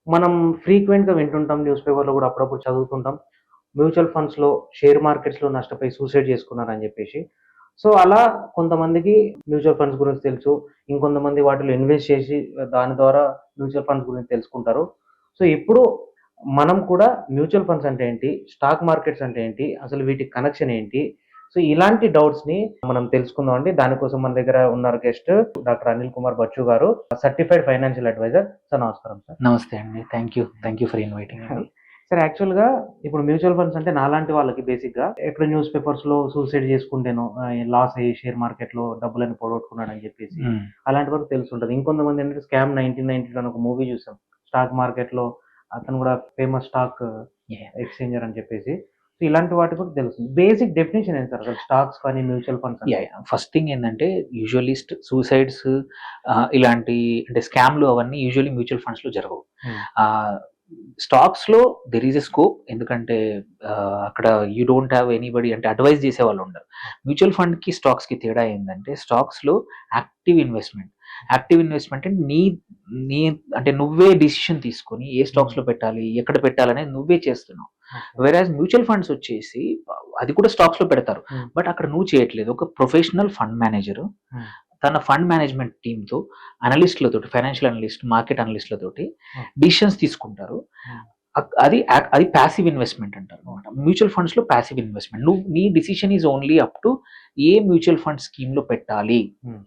మనం ఫ్రీక్వెంట్‌గా వింటుంటాం. న్యూస్ పేపర్‌లో గూడా అప్పుడప్పుడు చదువుతుంటాం. మ్యూచువల్ ఫండ్స్‌లో, షేర్ మార్కెట్స్‌లో నష్టపోయి సూసైడ్ చేసుకున్నారని జెప్పేసి. సో, అలా కొంతమందికి మ్యూచువల్ ఫండ్స్ గురించి తెలుసు. ఇంకొంతమంది వాటిలో ఇన్వెస్ట్ చేసి దాని ద్వారా మ్యూచువల్ ఫండ్స్ గురించి తెలుసుకుంటారు. సో, ఇప్పుడు మనం కూడా మ్యూచువల్ ఫండ్స్ అంటే ఏంటి? స్టాక్ మార్కెట్స్ అంటే ఏంటి? అసలు వీటి కనెక్షన్ ఏంటి? సో, ఇలాంటి డౌట్స్‌ని మనం తెలుసుకుందామండి. దానికోసం మన దగ్గర ఉన్నారు guest doctor Anil Kumar Bachchu garu. Certified financial advisor. Sir నమస్కారం సార్. నమస్తే అండి. థ్యాంక్ యూ ఫర్ ఇన్వైటింగ్ అండి. సార్ యాక్చువల్‌గా ఇప్పుడు మ్యూచువల్ ఫండ్స్ అంటే నాలాంటి వాళ్ళకి బేసిక్‌గా ఎక్కడ న్యూస్ పేపర్స్‌లో సూసైడ్ చేసుకుంటేనో లాస్ అయ్యి షేర్ మార్కెట్‌లో డబ్బులన్నీ పోగొట్టుకున్నాడని చెప్పేసి హ్మ్. అలాంటి వరకు తెలుసుంటది. ఇంకొంతమంది ఏంటంటే స్కామ్ 1992 అని ఒక మూవీ చూసాం. స్టాక్ మార్కెట్‌లో అతను కూడా ఫేమస్ స్టాక్ యాహ్! ఎక్స్‌చేంజర్ అని చెప్పేసి. సో, ఇలాంటి వాటి కూడా తెలుస్తుంది. బేసిక్ డెఫినిషన్ ఏంటి సార్ అసలు స్టాక్స్ కానీ మ్యూచువల్ ఫండ్స్ అంటే? ఫస్ట్ థింగ్ ఏందంటే యూజువల్లీ సూసైడ్స్ ఇలాంటి అంటే స్కామ్‌లు అవన్నీ యూజువల్లీ మ్యూచువల్ ఫండ్స్‌లో జరగవు. హ్మ్. ఆహ్, స్టాక్స్‌లో దెర్ ఈస్ ఎ స్కోప్. ఎందుకంటే అక్కడ యూ డోంట్ హావ్ ఎనీబడీ అంటే అడ్వైస్ చేసేవాళ్ళు ఉండరు. మ్యూచువల్ ఫండ్‌కి, స్టాక్స్‌కి తేడా ఏందంటే స్టాక్స్‌లో యాక్టివ్ ఇన్వెస్ట్‌మెంట్. యాక్టివ్ ఇన్వెస్ట్‌మెంట్ అంటే నీ అంటే నువ్వే డిసిషన్ తీసుకొని ఏ స్టాక్స్‌లో పెట్టాలి, ఎక్కడ పెట్టాలనేది నువ్వే చేస్తున్నావు. ఓకే. వెరాజ్ మ్యూచువల్ ఫండ్స్ వచ్చేసి అది కూడా స్టాక్స్‌లో పెడతారు. హ్మ్. బట్ అక్కడ నువ్వు చేయట్లేదు. ఒక ప్రొఫెషనల్ ఫండ్ మేనేజర్ హ్మ్. తన ఫండ్ మేనేజ్మెంట్ టీమ్‌తో అనలిస్ట్‌లతోటి, ఫైనాన్షియల్ అనలిస్ట్, మార్కెట్ అనలిస్ట్‌లతోటి ఓకే. డిసిషన్స్ తీసుకుంటారు. హ్మ్. అది పాసివ్ ఇన్వెస్ట్‌మెంట్ అంటారనమాట. మ్యూచువల్ ఫండ్స్‌లో పాసివ్ ఇన్వెస్ట్‌మెంట్. నీ decision is only up to a mutual fund స్కీమ్‌లో పెట్టాలి. హ్మ్.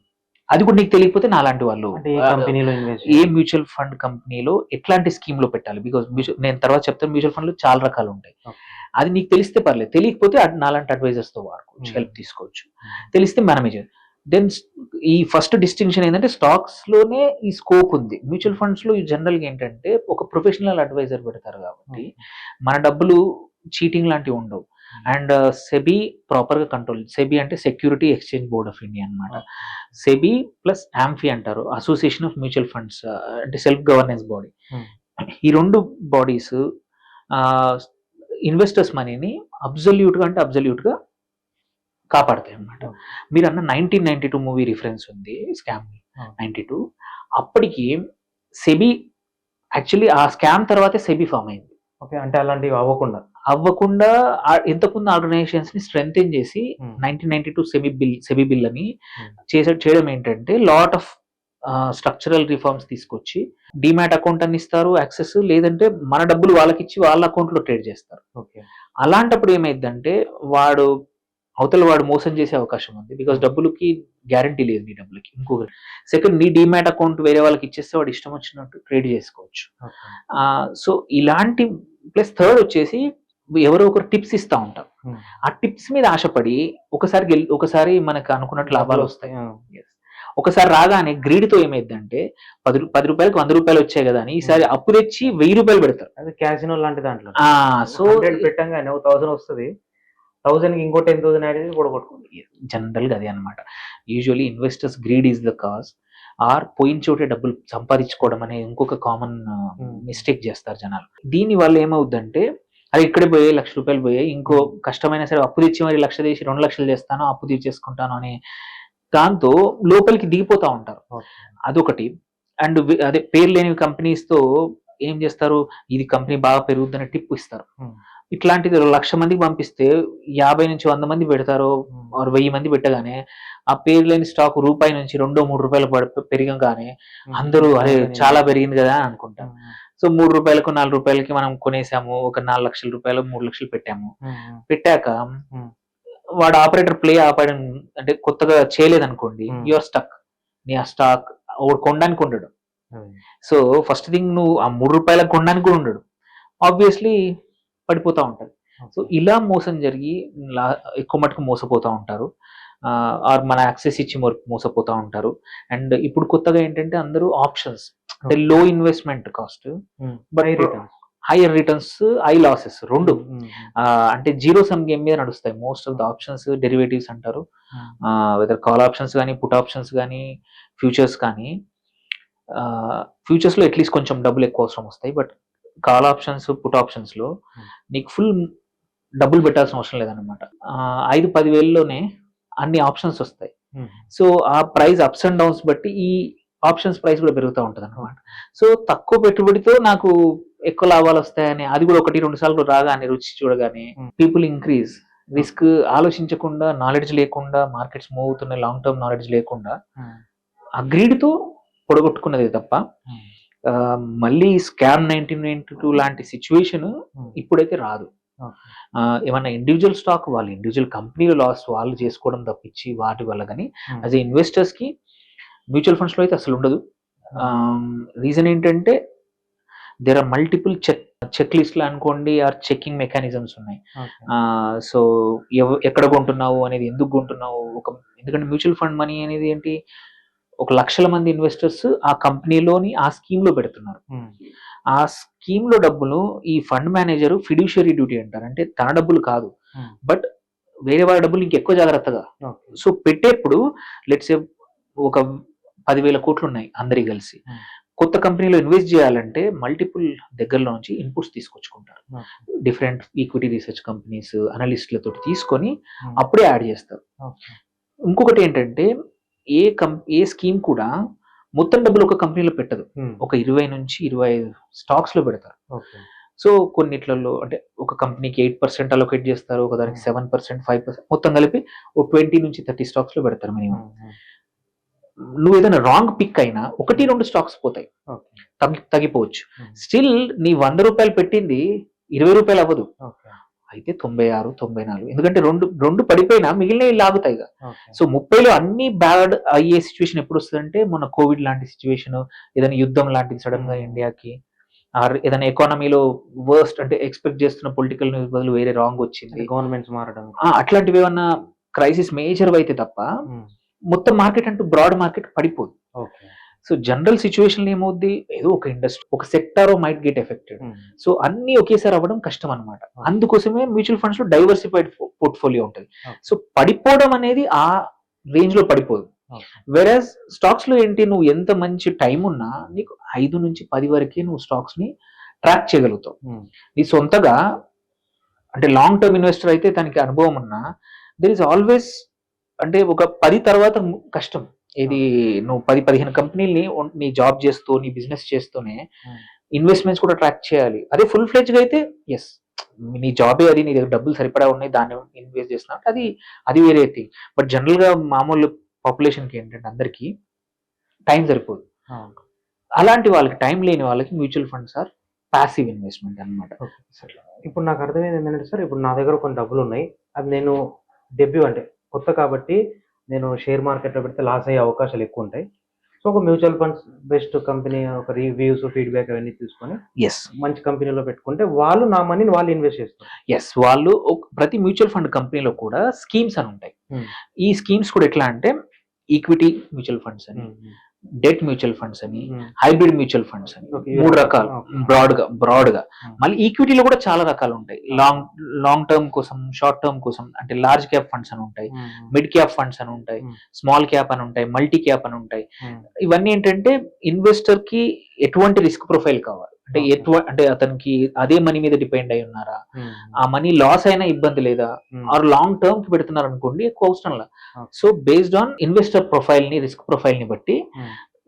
అది కూడా నీకు తెలియకపోతే నాలాంటి వాళ్ళు అంటే ఏ ఆహ్, కంపెనీలో ఇన్వెస్ట్ ఏ చేయాలి? మ్యూచువల్ ఫండ్ కంపెనీలో ఎట్లాంటి స్కీమ్‌లో పెట్టాలి. బికాజ్ నేను తర్వాత చెప్తాను మ్యూచువల్ ఫండ్‌లో చాలా రకాలుంటాయి. ఓకే. అది నీకు తెలిస్తే పర్లేదు. తెలియకపోతే నాలాంటి అడ్వైజర్స్‌తో వాడుకోవచ్చు. హ్మ్. హెల్ప్ తీసుకోవచ్చు. హ్మ్. తెలిస్తే మనమే దెన్ ఈ ఫస్ట్ డిస్టింక్షన్ ఏంటంటే స్టాక్స్‌లోనే ఈ స్కోప్ ఉంది. మ్యూచువల్ ఫండ్స్‌లో జనరల్‌గా ఏంటంటే ఒక ప్రొఫెషనల్ అడ్వైజర్ పెడతారు కాబట్టి ఓకే. మన డబ్బులు చీటింగ్ లాంటివి ఉండవు. హ్మ్. అండ్ సెబీ ప్రాపర్‌గా కంట్రోల్ సెబీ అంటే security exchange board of India అన్నమాట. ఓకే. సెబీ ప్లస్ ఆంఫి అంటారు. అసోసియేషన్ ఆఫ్ మ్యూచువల్ ఫండ్స్ అంటే సెల్ఫ్ గవర్నెన్స్ బాడీ. హ్మ్. ఈ 2 బాడీస్ ఆహ్, ఇన్వెస్టర్స్ మనీని అబ్సల్యూట్‌గా కాపాడతాయన్నమాట. ఓకే. మీరన్న 1992 మూవీ రిఫరెన్స్ ఉంది స్కామ్‌ది. ఆ! 92 అప్పటికి సెబీ యాక్చువల్లీ ఆ స్కామ్ తర్వాతే సెబీ ఫార్మ్ అయింది. ఓకే. అంటే అలాంటివి అవ్వకుండా. అవ్వకుండా ఇంతకుముందు ఆర్గనైజేషన్స్‌ని స్ట్రెంథెన్ చేసి హ్మ్. 1992 సెబీ బిల్ అని హ్మ్. చేయడం ఏంటంటే లాట్ ఆఫ్ స్ట్రక్చరల్ రిఫార్మ్స్ తీసుకొచ్చి డీమ్యాట్ అకౌంట్ అని ఇస్తారు యాక్సెస్. లేదంటే మన డబ్బులు వాళ్ళకిచ్చి వాళ్ళ అకౌంట్‌లో ట్రేడ్ చేస్తారు. ఓకే. అలాంటప్పుడు ఏమైద్దంటే వాడు అవతల వాడు మోసం చేసే అవకాశం ఉంది. బికాజ్ హ్మ్. డబ్బులకి గ్యారంటీ లేదు నీ డబ్బులకి. ఇంకొకటి సెకండ్ నీ డీమ్యాట్ అకౌంట్ వేరే వాళ్ళకి ఇచ్చేస్తే వాడు ఇష్టం వచ్చినట్టు ట్రేడ్ చేసుకోవచ్చు. ఓకే. సో ఇలాంటి ప్లస్ థర్డ్ వచ్చేసి ఎవరో ఒకరు టిప్స్ ఇస్తా ఉంటారు. హ్మ్. ఆ టిప్స్ మీద ఆశపడి ఒకసారి మనకు అనుకున్నట్టు లాభాలొస్తాయి. డబ్బులొస్తాయి. ఆ! యెస్. ఒకసారి రాగానే గ్రీడ్‌తో ఏమైద్దంటే రూ. 10కి రూ. 100 వచ్చాయి గదా! అని హ్మ్. ఈసారి అప్పు తెచ్చి రూ. 1000 పెడతారు. అది క్యాసినో లాంటి దాంట్లోనే. ఆ! సో 100 పెట్టంగానే ఒక 1000 వస్తది. 1000కి ఇంకో 10,000 యాడ్ చేసి పొడగొట్టుకుంటారు. జనరల్‌గా అదే అన్నమాట. Usually investors greed is the cause పోయిన చోటే డబ్బులు సంపాదించుకోవడం అనే ఇంకొక కామన్ హ్మ్. మిస్టేక్ చేస్తారు జనాలు. దీనివల్ల ఏమవుద్దంటే, అరే ఇక్కడే పోయాయి రూ. 1,00,000 పోయాయి. ఇంకో హ్మ్. కష్టమైనా సరే అప్పు తెచ్చి మరి 1,00,000 చేసి 2,00,000 చేస్తాను, అప్పు తీర్చేసుకుంటాను అనే దాంతో లోపలికి దిగిపోతా ఉంటారు. ఓకే. అదొకటి. అండ్ అదే పేరు లేని కంపెనీస్‌తో ఏం చేస్తారు, ఇది కంపెనీ బాగా పెరుగుద్దని టిప్ ఇస్తారు. హ్మ్. ఇట్లాంటిది 1,00,000 మందికి పంపిస్తే 50-100 మంది పెడతారో హ్మ్. ఆర్ 1000 మంది పెట్టగానే, ఆ పేరు లేని స్టాక్ రూపాయి నుంచి రూ. 2, రూ. 3 పెరగంగానే హ్మ్. అందరూ అరే! దాంట్లో నేను చాలా ఇన్వెస్ట్ పెరిగింది గదా! అని అనుకుంటారు. హ్మ్. హ్మ్. సో, రూ. 3కు, రూ. 4కి మనం కొనేసాము. ఒక రూ. 4,00,000, 3,00,000 పెట్టాము. హ్మ్. హ్మ్. పెట్టాక హ్మ్. వాడు ఆపరేటర్ ప్లే ఆపడం అంటే కొత్తగా చేయలేదనుకోండి. హ్మ్. You are stuck. నీ ఆ స్టాక్ వాడు కొనడానికి ఉండడు. అదే. సో, ఫస్ట్ థింగ్ నువ్వు ఆ రూ. 3 కొనడానికి కూడా ఉండడు. ఆబ్వియస్‌లీ పడిపోతా ఉంటది. So, okay. ఇలా మోసం జరిగి లా ఎక్కువ మటుకు మోసపోతా ఉంటారు. ఆర్ మన యాక్సెస్ ఇచ్చి మోసపోతా ఉంటారు. అండ్ ఇప్పుడు కొత్తగా ఏంటంటే అందరూ ఆప్షన్స్ అంటే ఓకే. లో ఇన్వెస్ట్‌మెంట్ కాస్ట్ హ్మ్. But high returns. Hire returns, high losses 2. హ్మ్. హ్మ్. హ్మ్. అంటే జీరో సమ్ గేమ్ మీద నడుస్తాయి. Most of the okay. Options derivatives అంటారు. హ్మ్. వెదర్ కాల్ ఆప్షన్స్ గాని, పుట్ ఆప్షన్స్ గాని, ఫ్యూచర్స్ కానీ ఫ్యూచర్స్‌లో అట్‌లీస్ట్ కొంచెం డబ్బులు ఎక్కువ అవసరం వస్తాయి. బట్ కాల్ ఆప్షన్స్, పుట్ ఆప్షన్స్‌లో హ్మ్. నీకు ఫుల్ డబ్బులు పెట్టాల్సిన అవసరం లేదన్నమాట. 5, 10 వేల్లోనే అన్ని ఆప్షన్స్ వస్తాయి. హ్మ్. సో, ఆ ప్రైస్ అప్స్ అండ్ డౌన్స్ బట్టి ఈ ఆప్షన్స్ ప్రైస్ కూడా పెరుగుతూ ఉంటుంది అనమాట. సో తక్కువ పెట్టుబడితో నాకు ఎక్కువ లాభాలు వస్తాయని, అది కూడా 1-2 సార్లు రాగానే రుచి చూడగానే పీపుల్ ఇంక్రీజ్. రిస్క్ ఆలోచించకుండా, నాలెడ్జ్ లేకుండా, మార్కెట్స్ మూవ్ అవుతున్న లాంగ్ టర్మ్ నాలెడ్జ్ లేకుండా ఆ గ్రీడ్తో పొడగొట్టుకున్నది తప్ప మళ్ళీ స్కామ్ 1992 లాంటి సిచ్యువేషన్ ఇప్పుడైతే రాదు. ఏమన్నా ఇండివిజువల్ స్టాక్ వాళ్ళు ఇండివిజువల్ కంపెనీలో లాస్ వాళ్ళు చేసుకోవడం తప్పించి వాటి వల్ల కానీ యాజ్ ఏ ఇన్వెస్టర్స్ కి మ్యూచువల్ ఫండ్స్ లో అయితే అసలు ఉండదు. రీజన్ ఏంటంటే దేర్ ఆర్ మల్టిపుల్ చెక్ లిస్ట్లు అనుకోండి, ఆర్ చెకింగ్ మెకానిజమ్స్ ఉన్నాయి. సో ఎక్కడ కొంటున్నావు అనేది, ఎందుకు కొంటున్నావు, ఎందుకంటే మ్యూచువల్ ఫండ్ మనీ అనేది ఏంటి, 1,00,000 మంది ఇన్వెస్టర్స్ ఆ కంపెనీలోని ఆ స్కీమ్ లో పెడుతున్నారు. ఆ స్కీమ్ లో డబ్బులు ఈ ఫండ్ మేనేజర్ ఫిడ్యూషియరీ డ్యూటీ అంటారు, అంటే తన డబ్బులు కాదు బట్ వేరే వారి డబ్బులు ఇంకెక్కువ జాగ్రత్తగా. సో పెట్టేప్పుడు లెట్స్ సే ఒక 10,000 కోట్లు ఉన్నాయి అందరికి కలిసి, కొత్త కంపెనీలో ఇన్వెస్ట్ చేయాలంటే మల్టిపుల్ దగ్గరలో నుంచి ఇన్పుట్స్ తీసుకొచ్చుకుంటారు. డిఫరెంట్ ఈక్విటీ రీసెర్చ్ కంపెనీస్ అనలిస్ట్లతో తీసుకొని అప్పుడే యాడ్ చేస్తారు. ఇంకొకటి ఏంటంటే ఏ స్కీమ్ కూడా మొత్తం డబ్బులు ఒక కంపెనీలో పెట్టదు, ఒక 20 నుంచి 25 స్టాక్స్ లో పెడతారు. సో కొన్నిట్లలో అంటే ఒక కంపెనీకి 8% అలొకేట్ చేస్తారు, ఒక దానికి 7%, 5%, మొత్తం కలిపి ఒక 20 నుంచి 30 స్టాక్స్ లో పెడతారు మినిమం. నువ్వు ఏదైనా రాంగ్ పిక్ అయినా 1-2 స్టాక్స్ పోతాయి, తగ్గిపోవచ్చు. స్టిల్ నీ 100 రూపాయలు పెట్టింది 20 రూపాయలు అవ్వదు, అయితే 96, 94, ఎందుకంటే రెండు పడిపోయినా మిగిలిన లాగుతాయి. సో 30లో అన్ని బ్యాడ్ అయ్యే సిచ్యువేషన్ ఎప్పుడు వస్తుందంటే మొన్న కోవిడ్ లాంటి సిచ్యువేషన్, ఏదైనా యుద్ధం లాంటిది సడన్ గా ఇండియాకి, ఏదైనా ఎకానమీలో వర్స్ట్ అంటే ఎక్స్పెక్ట్ చేస్తున్న పొలిటికల్ న్యూస్ బదులు వేరే రాంగ్ వచ్చింది, గవర్నమెంట్స్ మారడం, అట్లాంటివి ఏమన్నా క్రైసిస్ మేజర్ అయితే తప్ప మొత్తం మార్కెట్ అంటూ బ్రాడ్ మార్కెట్ పడిపోదు. సో జనరల్ సిచ్యువేషన్ ఏమవుద్ది, ఏదో ఒక ఇండస్ట్రీ, ఒక sector might get affected. So అన్ని ఒకేసారి అవ్వడం కష్టం అనమాట. అందుకోసమే మ్యూచువల్ ఫండ్స్ లో డైవర్సిఫైడ్ పోర్ట్ఫోలియో ఉంటుంది. సో పడిపోవడం అనేది ఆ రేంజ్ లో పడిపోదు. వెరాజ్ స్టాక్స్ లో ఏంటి, నువ్వు ఎంత మంచి టైం ఉన్నా నీకు 5 నుంచి 10 వరకే నువ్వు స్టాక్స్ ని ట్రాక్ చేయగలుగుతావు. నీ సొంతగా అంటే లాంగ్ టర్మ్ ఇన్వెస్టర్ అయితే తనకి అనుభవం ఉన్నా దెర్ ఇస్ ఆల్వేస్, అంటే ఒక 10 తర్వాత కష్టం. ఇది నువ్వు 10-15 కంపెనీలని నీ జాబ్ చేస్తూ నీ బిజినెస్ చేస్తూనే ఇన్వెస్ట్మెంట్స్ కూడా ట్రాక్ చేయాలి. అదే ఫుల్ ఫ్లెడ్జ్ గా అయితే ఎస్ నీ జాబే అది, నీ దగ్గర డబ్బులు సరిపడా ఉన్నాయి, దాన్ని ఇన్వెస్ట్ చేస్తున్నా అది వేరే థింగ్. బట్ జనరల్ గా మామూలు పాపులేషన్ కి ఏంటంటే అందరికి టైం సరిపోదు. అలాంటి వాళ్ళకి, టైం లేని వాళ్ళకి mutual funds or passive investment అనమాట. ఇప్పుడు నాకు అర్థమైంది ఏంటంటే సార్, ఇప్పుడు నా దగ్గర కొన్ని డబ్బులు ఉన్నాయి, అది నేను డెబ్యూ అంటే కొత్త కాబట్టి నేను షేర్ మార్కెట్లో పెడితే లాస్ అయ్యే అవకాశాలు ఎక్కువ ఉంటాయి. సో ఒక మ్యూచువల్ ఫండ్స్ బెస్ట్ కంపెనీ, ఒక రివ్యూస్, ఫీడ్బ్యాక్ అవన్నీ తీసుకొని మంచి కంపెనీలో పెట్టుకుంటే వాళ్ళు నా మనీని వాళ్ళు ఇన్వెస్ట్ చేస్తారు. వాళ్ళు ప్రతి మ్యూచువల్ ఫండ్ కంపెనీలో కూడా స్కీమ్స్ అని ఉంటాయి. ఈ స్కీమ్స్ కూడా ఎట్లా అంటే ఈక్విటీ మ్యూచువల్ ఫండ్స్ అని, డెట్ మ్యూచువల్ ఫండ్స్ అని, హైబ్రిడ్ మ్యూచువల్ ఫండ్స్ అని, 3 రకాలు బ్రాడ్ గా. మళ్ళీ ఈక్విటీలో కూడా చాలా రకాలు ఉంటాయి. లాంగ్ టర్మ్ కోసం, షార్ట్ టర్మ్ కోసం, అంటే లార్జ్ క్యాప్ ఫండ్స్ అని ఉంటాయి, మిడ్ క్యాప్ ఫండ్స్ అని ఉంటాయి, స్మాల్ క్యాప్ అని ఉంటాయి, మల్టీ క్యాప్ అని ఉంటాయి. ఇవన్నీ ఏంటంటే ఇన్వెస్టర్ కి ఎటువంటి రిస్క్ ప్రొఫైల్ కావాలి, అంటే అతనికి అదే మనీ మీద డిపెండ్ అయి ఉన్నారా, ఆ మనీ లాస్ అయినా ఇబ్బంది లేదా, ఆర్ లాంగ్ టర్మ్ కి పెడుతున్నారు అనుకోండి ఎక్కువ అవసరం లా. So based on investor profile ని, రిస్క్ ప్రొఫైల్ ని బట్టి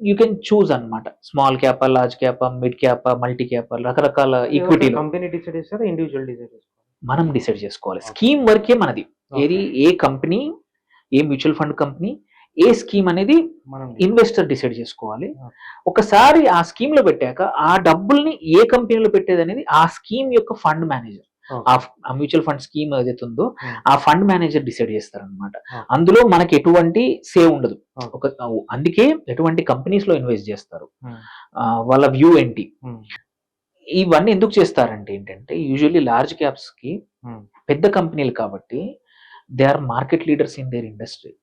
యూ కెన్ చూస్ అన్నమాట. Small cap, large cap, mid cap, multi cap, రకరకాల ఈక్విటీ. కంపెనీ డిసైడ్ చేస్తారా, ఇండివిజువల్ డిసైడ్ చేసుకోవాలి? మనం డిసైడ్ చేసుకోవాలి. స్కీమ్ వరకే మనది. ఏది, ఏ కంపెనీ, ఏ మ్యూచువల్ ఫండ్ కంపెనీ, ఏ స్కీమ్ అనేది ఇన్వెస్టర్ డిసైడ్ చేసుకోవాలి. ఒకసారి ఆ స్కీమ్ లో పెట్టాక ఆ డబ్బుల్ని ఏ కంపెనీలో పెట్టేది అనేది ఆ స్కీమ్ యొక్క ఫండ్ మేనేజర్, ఆ మ్యూచువల్ ఫండ్ స్కీమ్ ఏదైతే ఉందో ఆ ఫండ్ మేనేజర్ డిసైడ్ చేస్తారనమాట. అందులో మనకి ఎటువంటి సేవ్ ఉండదు. అందుకే ఎటువంటి కంపెనీస్ లో ఇన్వెస్ట్ చేస్తారు, వాళ్ళ వ్యూ ఏంటి, ఇవన్నీ ఎందుకు చేస్తారంటే ఏంటంటే యూజువల్లీ లార్జ్ క్యాప్స్ కి పెద్ద కంపెనీలు కాబట్టి they are market leaders in their industry.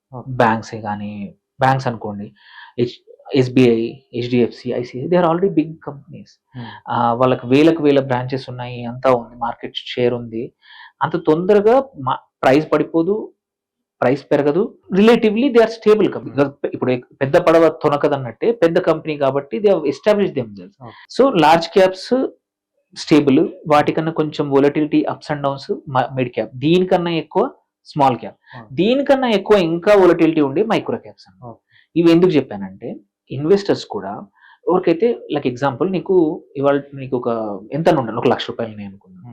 Banks అనుకోండి, SBI, HDFC, ICICI, they are already big companies. వాళ్ళకి వేల బ్రాంచెస్ ఉన్నాయి, అంతా ఉంది, మార్కెట్ షేర్ ఉంది. అంత తొందరగా ప్రైస్ పడిపోదు, ప్రైస్ పెరగదు, relatively they are stable company. ఇప్పుడు పెద్ద పడవ తొనకదన్నట్టే పెద్ద కంపెనీ కాబట్టి they have established themselves. So large caps stable, వాటికన్నా కొంచెం volatility, ups and downs mid cap, దీనికన్నా ఎక్కువ స్మాల్ క్యాప్, దీనికన్నా ఎక్కువ ఇంకా వోలటిలిటీ ఉండే మైక్రో క్యాప్స్. ఇవి ఎందుకు చెప్పానంటే ఇన్వెస్టర్స్ కూడా ఎవరికైతే లైక్ ఎగ్జాంపుల్ నీకు ఇవాళ నీకు ఒక ఎంత ఉండాలి, 1,00,000 రూపాయలు నేను అనుకున్నాను,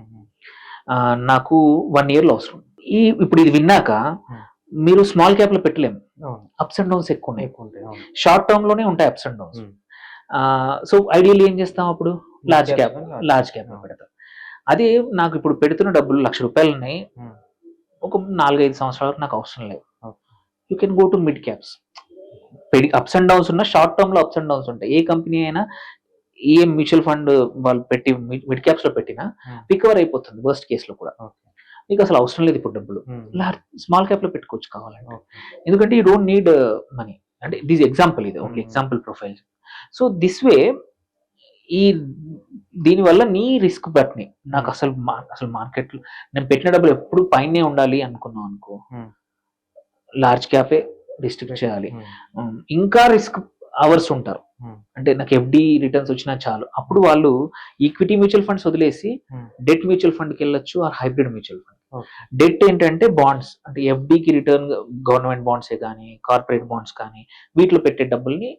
నాకు 1 yearలో అవసరం. ఇప్పుడు ఇది విన్నాక మీరు స్మాల్ క్యాప్ లో పెట్టలేము, అప్స్ అండ్ డౌన్స్ ఎక్కువ ఉన్నాయి, షార్ట్ టర్మ్ లోనే ఉంటాయి apps and downs. So ideally ఏం చేస్తాం అప్పుడు, లార్జ్ క్యాప్ లో పెడతాం. అదే నాకు ఇప్పుడు పెడుతున్న డబ్బులు 1,00,000 రూపాయలు ఉన్నాయి, ఒక 4-5 సంవత్సరాల వరకు నాకు అవసరం లేదు. You can go to mid caps. Apps and downs ఉన్న షార్ట్ టర్మ్ లో అప్స్ అండ్ డౌన్స్ ఉంటాయి. ఏ కంపెనీ అయినా ఏ మ్యూచువల్ ఫండ్ వాళ్ళు పెట్టి మిడ్ క్యాప్స్ లో పెట్టినా రికవర్ అయిపోతుంది వర్స్ట్ కేసులో కూడా. మీకు అసలు అవసరం లేదు ఇప్పుడు డబ్బులు, స్మాల్ క్యాప్ లో పెట్టుకోవచ్చు కావాలంటే, ఎందుకంటే యూ డోంట్ నీడ్ మనీ. అంటే దిస్ ఎగ్జాంపుల్, ఇది only example profile. So this way ఈ దీనివల్ల నీ రిస్క్ బట్ని నాకు అసలు మార్కెట్ నేను పెట్టిన డబ్బులు ఎప్పుడు పైనే ఉండాలి అనుకున్నాం అనుకో, లార్జ్ క్యాపే డిస్ట్రిక్ట్ చేయాలి. ఇంకా రిస్క్ అవర్స్ ఉంటారు, అంటే నాకు ఎఫ్డి రిటర్న్స్ వచ్చినా చాలు, అప్పుడు వాళ్ళు ఈక్విటీ మ్యూచువల్ ఫండ్స్ వదిలేసి డెట్ మ్యూచువల్ ఫండ్కి వెళ్ళొచ్చు, or hybrid mutual fund. Debt ఏంటంటే బాండ్స్, అంటే ఎఫ్డికి రిటర్న్ గవర్నమెంట్ బాండ్సే కానీ కార్పొరేట్ బాండ్స్ కానీ వీటిలో పెట్టే డబ్బుల్ని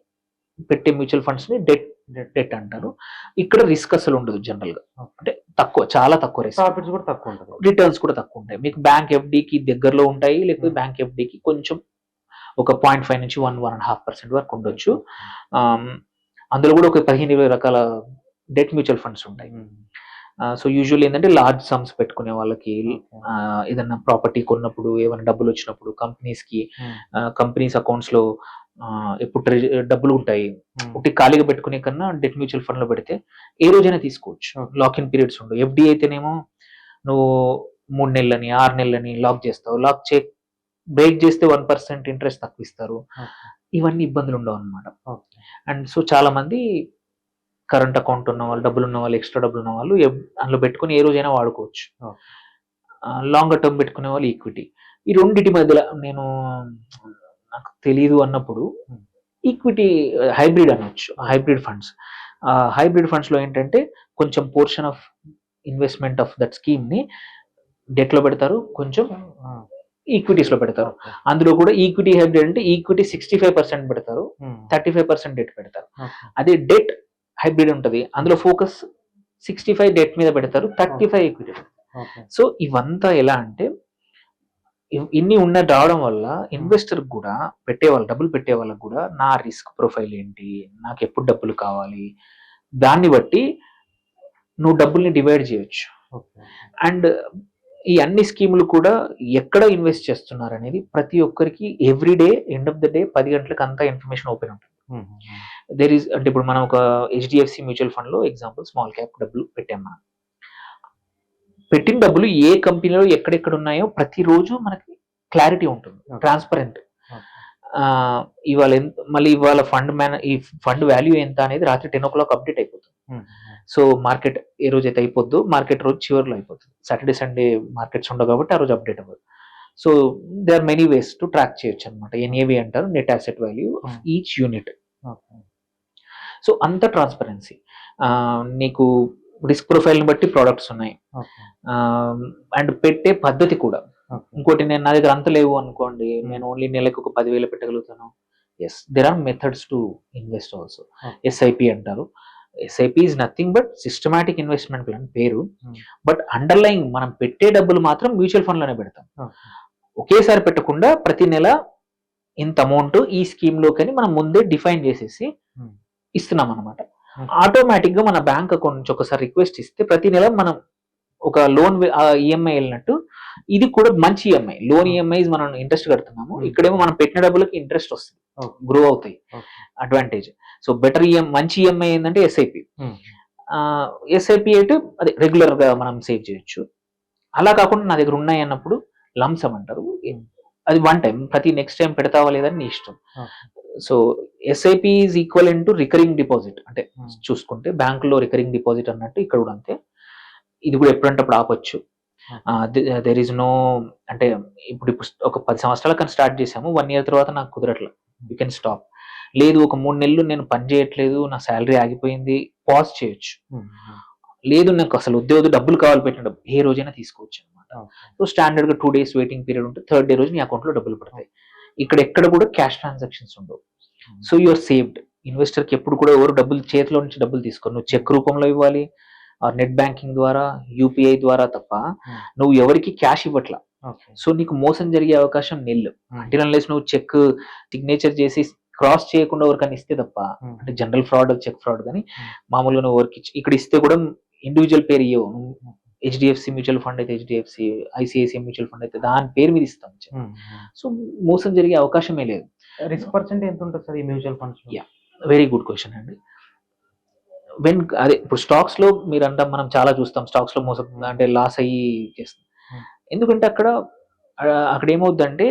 పెట్టే మ్యూచువల్ ఫండ్స్ ని డెట్ అంటారు. ఇక్కడ రిస్క్ అసలు ఉండదు జనరల్ గా, అంటే తక్కువ, చాలా తక్కువ రిస్క్, ప్రాఫిట్స్ కూడా తక్కువ ఉంటుంది, రిటర్న్స్ కూడా తక్కువ ఉంటాయి. మీకు బ్యాంక్ ఎఫ్డికి దగ్గరలో ఉంటాయి, లేకపోతే బ్యాంక్ ఎఫ్డికి కొంచెం ఒక 0.5 నుంచి 1.5% వరకు ఉండొచ్చు. అందులో కూడా ఒక 15-20 రకాల డెట్ మ్యూచువల్ ఫండ్స్ ఉంటాయి. సో యూజువల్లీ ఏంటంటే లార్జ్ సమ్స్ పెట్టుకునే వాళ్ళకి, ఏదన్నా ప్రాపర్టీ కొన్నప్పుడు, ఏమైనా డబ్బులు వచ్చినప్పుడు కంపెనీస్ అకౌంట్స్ లో ఎప్పుడు డబ్బులు ఉంటాయి, ఒకటి ఖాళీగా పెట్టుకునే కన్నా డెట్ మ్యూచువల్ ఫండ్ లో పెడితే ఏ రోజైనా తీసుకోవచ్చు, లాక్ ఇన్ పీరియడ్స్ ఉండవు. ఎఫ్డి అయితేనేమో నువ్వు 3 నెలలని 6 నెలలని లాక్ చేస్తావు, బ్రేక్ చేస్తే 1% ఇంట్రెస్ట్ తక్కువ ఇస్తారు, ఇవన్నీ ఇబ్బందులు ఉండవు అనమాట. అండ్ సో చాలా మంది కరెంట్ అకౌంట్ ఉన్న వాళ్ళు, డబ్బులు ఉన్న వాళ్ళు, ఎక్స్ట్రా డబ్బులు ఉన్న వాళ్ళు అందులో పెట్టుకుని ఏ రోజైనా వాడుకోవచ్చు. లాంగర్ టర్మ్ పెట్టుకునే వాళ్ళు ఈక్విటీ. ఈ రెండింటి మధ్యలో నాకు తెలియదు అన్నప్పుడు ఈక్విటీ హైబ్రిడ్ అనొచ్చు, హైబ్రిడ్ ఫండ్స్ లో ఏంటంటే కొంచెం portion of investment of that scheme ని డెట్ లో పెడతారు, కొంచెం ఈక్విటీస్ లో పెడతారు. అందులో కూడా ఈక్విటీ హైబ్రిడ్ అంటే ఈక్విటీ 65% పెడతారు, 35% డెట్ పెడతారు. అదే డెట్ హైబ్రిడ్ ఉంటది, అందులో ఫోకస్ 65 డెట్ మీద పెడతారు, 35 ఈక్విటీ. సో ఇవంతా ఎలా అంటే ఇన్ని రావడం వల్ల ఇన్వెస్టర్ కూడా డబ్బులు పెట్టే వాళ్ళకి కూడా నా రిస్క్ ప్రొఫైల్ ఏంటి, నాకు ఎప్పుడు డబ్బులు కావాలి, దాన్ని బట్టి నువ్వు డబ్బుల్ని డివైడ్ చేయొచ్చు. అండ్ ఈ అన్ని స్కీములు కూడా ఎక్కడ ఇన్వెస్ట్ చేస్తున్నారు అనేది ప్రతి ఒక్కరికి everyday end of the day 10 గంటలకు అంతా ఇన్ఫర్మేషన్ ఓపెన్ ఉంటుంది. అంటే ఇప్పుడు మనం ఒక HDFC మ్యూచువల్ ఫండ్ లో ఎగ్జాంపుల్ స్మాల్ క్యాప్ డబ్బులు పెట్టాం, మనం పెట్టిన డబ్బులు ఏ కంపెనీలో ఎక్కడెక్కడ ఉన్నాయో ప్రతిరోజు మనకి క్లారిటీ ఉంటుంది, ట్రాన్స్పరెంట్. ఇవాళ ఈ ఫండ్ వాల్యూ ఎంత అనేది రాత్రి 10 o'clock అప్డేట్ అయిపోతుంది. సో మార్కెట్ ఏ రోజు అయితే అయిపోద్దో మార్కెట్ రోజు చివరిలో అయిపోతుంది. సాటర్డే సండే మార్కెట్స్ ఉండవు కాబట్టి ఆ రోజు అప్డేట్ అవ్వదు. So they are many ways to track చేయొచ్చు అనమాట. NAV అంటారు, net asset value of each unit. So అంత ట్రాన్స్పరెన్సీ. నీకు రిస్క్ ప్రొఫైల్ని బట్టి ప్రోడక్ట్స్ ఉన్నాయి, అండ్ పెట్టే పద్ధతి కూడా. ఇంకోటి, నా దగ్గర అంత లేవు అనుకోండి, నేను ఓన్లీ నెలకు ఒక 10,000 పెట్టగలుగుతాను. Yes, there are methods to invest also. SIP అంటారు. SIP is nothing but systematic investment plan పేరు, బట్ అండర్లైన్ మనం పెట్టే డబ్బులు మాత్రం మ్యూచువల్ ఫండ్ లోనే పెడతాం. ఒకేసారి పెట్టకుండా ప్రతి నెల ఇంత అమౌంట్ ఈ స్కీమ్ లోకి మనం ముందే డిఫైన్ చేసేసి ఇస్తున్నాం అనమాట. ఆటోమేటిక్ గా మన బ్యాంక్ అకౌంట్ నుంచి ఒకసారి రిక్వెస్ట్ ఇస్తే ప్రతి నెల మనం ఒక లోన్ EMI వెళ్ళినట్టు ఇది కూడా మంచి EMI. లోన్ EMIs మనం ఇంట్రెస్ట్ కడుతున్నాము, ఇక్కడేమో మనం పెట్టిన డబ్బులకి ఇంట్రెస్ట్ వస్తుంది, గ్రో అవుతాయి, అడ్వాంటేజ్. సో బెటర్ మంచి EMI ఏంటంటే SIP. SIP అయితే అదే రెగ్యులర్ గా మనం సేవ్ చేయొచ్చు. అలా కాకుండా నా దగ్గర ఉన్నాయి అన్నప్పుడు లంసమ్ అంటారు, అది వన్ టైం, ప్రతి నెక్స్ట్ టైం పెడతావా లేదని నీ ఇష్టం. So SIP is equivalent to recurring deposit. అంటే చూసుకుంటే బ్యాంకులో రికరింగ్ డిపాజిట్ అన్నట్టు ఇక్కడ కూడా అంతే. ఇది కూడా ఎప్పుడంటే అప్పుడు ఆపొచ్చు. దెర్ ఈజ్ నో, అంటే ఇప్పుడు ఒక 10 సంవత్సరాల కానీ స్టార్ట్ చేసాము, 1 year తర్వాత నాకు కుదరట్లేదు, యూ కెన్ స్టాప్. లేదు, ఒక 3 నెలలు నేను పని చేయట్లేదు, నా శాలరీ ఆగిపోయింది, పాజ్ చేయొచ్చు. లేదు, నాకు అసలు ఉద్యోగ డబ్బులు కావాలి, పెట్టిన డబ్బు ఏ రోజైనా తీసుకోవచ్చు అనమాట. సో స్టాండర్డ్ గా 2 days వెయిటింగ్ పీరియడ్ ఉంటుంది, 3rd day రోజు నీ అకౌంట్ లో డబ్బులు పడతాయి. ఇక్కడ ఎక్కడ కూడా క్యాష్ ట్రాన్సాక్షన్స్ ఉండవు. So you're saved. ఇన్వెస్టర్ కి ఎప్పుడు కూడా ఎవరు డబ్బులు చేతిలో నుంచి డబ్బులు తీసుకోరు, నువ్వు చెక్ రూపంలో ఇవ్వాలి, నెట్ బ్యాంకింగ్ ద్వారా, యూపీఐ ద్వారా తప్ప నువ్వు ఎవరికి క్యాష్ ఇవ్వట్లా. సో నీకు మోసం జరిగే అవకాశం నిల్, అంటే అన్లెస్ నువ్వు చెక్ సిగ్నేచర్ చేసి క్రాస్ చేయకుండా ఎవరికైనా ఇస్తే తప్ప, అంటే జనరల్ ఫ్రాడ్, చెక్ ఫ్రాడ్, కానీ మామూలుగా నువ్వు ఎవరికి ఇక్కడ ఇస్తే కూడా ఇండివిజువల్ పేరు ఇవ్వవు. హెచ్డిఎఫ్సి మ్యూచువల్ ఫండ్ అయితే హెచ్డిఎఫ్సి, ఐసిఐసిఐ మ్యూచువల్ ఫండ్ అయితే దాని పేరు మీద ఇస్తాం. సో మోసం జరిగే అవకాశమే లేదు. రిస్క్ పర్సెంట్ ఎంత ఉంటుంది సార్ ఈ mutual funds? Very good question అండి. అదే ఇప్పుడు స్టాక్స్ లో మీరు అంటాం, మనం చాలా చూస్తాం స్టాక్స్ లో మోసం అంటే లాస్ అయ్యి చేస్తాం. ఎందుకంటే అక్కడ ఏమవుద్దంటే